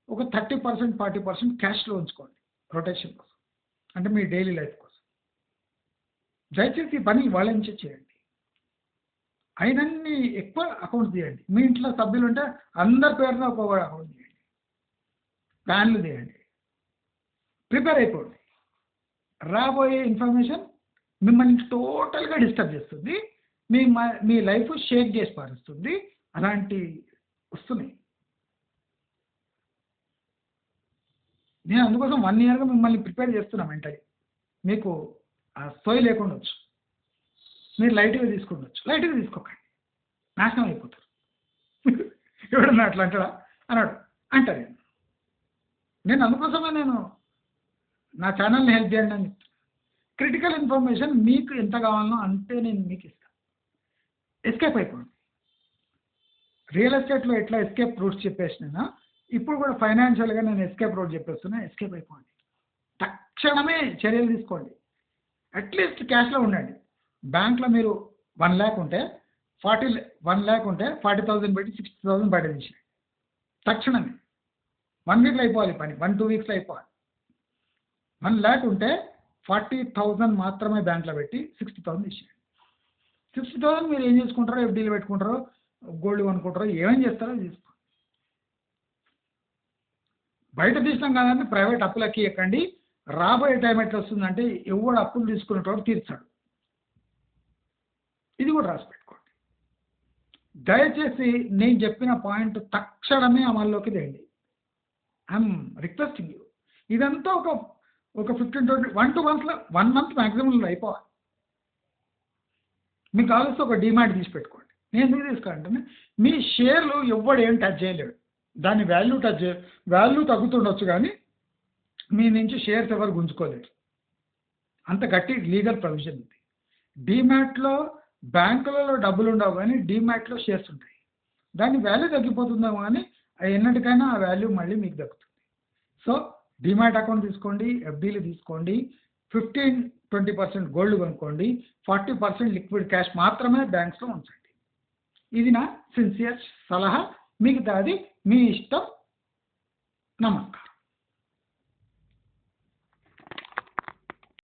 ఒక 30% 40% క్యాష్లో ఉంచుకోండి రొటేషన్ కోసం, అంటే మీ డైలీ లైఫ్ కోసం. దయచేసి పని వాళ్ళ నుంచే చేయండి. అయినన్ని ఎక్కువ అకౌంట్స్ తీయండి. మీ ఇంట్లో సభ్యులు ఉంటే అందరి పేరున ఒక్కొక్క అకౌంట్ తీయండి, ప్లాన్లు తీయండి, ప్రిపేర్ అయిపోండి. రాబోయే ఇన్ఫర్మేషన్ మిమ్మల్ని టోటల్గా డిస్టర్బ్ చేస్తుంది, మీ లైఫ్ షేక్ చేసి పారుస్తుంది. అలాంటి వస్తున్నాయి. నేను అందుకోసం 1 ఇయర్గా మిమ్మల్ని ప్రిపేర్ చేస్తున్నా మెంటలీ. మీకు ఆ సోయి లేకుండా వచ్చు, మీరు లైట్గా తీసుకుండొచ్చు. లైట్గా తీసుకోకండి, నాశనం అయిపోతారు. ఎవడన్నా అట్లా అంటాడా అంటారు. నేను అందుకోసమే నేను నా ఛానల్ని హెల్ప్ చేయండి అని చెప్తాను. క్రిటికల్ ఇన్ఫర్మేషన్ మీకు ఎంత కావాలనో అంతే నేను మీకు ఇస్తాను. ఎస్కేప్ అయిపోండి. రియల్ ఎస్టేట్లో ఎట్లా ఎస్కేప్ రూట్స్ చెప్పేసినా, ఇప్పుడు కూడా ఫైనాన్షియల్గా నేను ఎస్కేప్ రూట్ చెప్పేస్తున్నా. ఎస్కేప్ అయిపోండి, తక్షణమే చర్యలు తీసుకోండి. అట్లీస్ట్ క్యాష్లో ఉండండి. బ్యాంక్లో మీరు 1 lakh ఉంటే 1 lakh ఉంటే 40,000 పెట్టి 60,000 బయట తీసేయండి తక్షణమే. 1 weekలో అయిపోవాలి పని, 1-2 weeksలో అయిపోవాలి. 1 lakh ఉంటే 40,000 మాత్రమే బ్యాంక్లో పెట్టి 60,000 తీసేయండి. 60,000 మీరు ఏం చేసుకుంటారో, ఎఫ్డీలు పెట్టుకుంటారో, గోల్డ్ కొనుక్కుంటారో, ఏమేం చేస్తారో తీసుకోండి. బయట తీసినాం కాదంటే ప్రైవేట్ అప్పులకి ఎక్కండి. రాబోయే టైం ఎట్లా వస్తుందంటే ఎవడు అప్పులు తీసుకునేటోడు తీర్చాడు. ఇది కూడా రాసి పెట్టుకోండి. దయచేసి నేను చెప్పిన పాయింట్ తక్షణమే అమల్లోకి తేండి. I'm requesting you. ఇదంతా ఒక 15-20 1 month మ్యాక్సిమంలో అయిపోవాలి. మీకు కావాల్సి ఒక డిమాట్ తీసి పెట్టుకోండి. నేను ఎందుకు తీసుకోవాలంటే మీ షేర్లు ఎవడు ఏం టచ్ చేయలేడు. దాని వాల్యూ తగ్గుతుండొచ్చు, కానీ మీ నుంచి షేర్స్ ఎవరు గుంజుకోలేరు. అంత గట్టి లీగల్ ప్రొవిజన్ ఉంది. డీమ్యాట్లో బ్యాంకులలో డబ్బులు ఉండవు కానీ డీమ్యాట్లో షేర్స్ ఉంటాయి. దాని వాల్యూ తగ్గిపోతుందేమో కానీ ఎన్నటికైనా ఆ వాల్యూ మళ్ళీ మీకు దక్కుతుంది. సో డీమ్యాట్ అకౌంట్ తీసుకోండి, ఎఫ్డీలు తీసుకోండి, 15-20% గోల్డ్ కొనుక్కోండి, 40% లిక్విడ్ క్యాష్ మాత్రమే బ్యాంక్స్లో ఉంచండి. ఇది నా సిన్సియర్ సలహా. మిగతాది మీ ఇష్టం. నమస్కారం.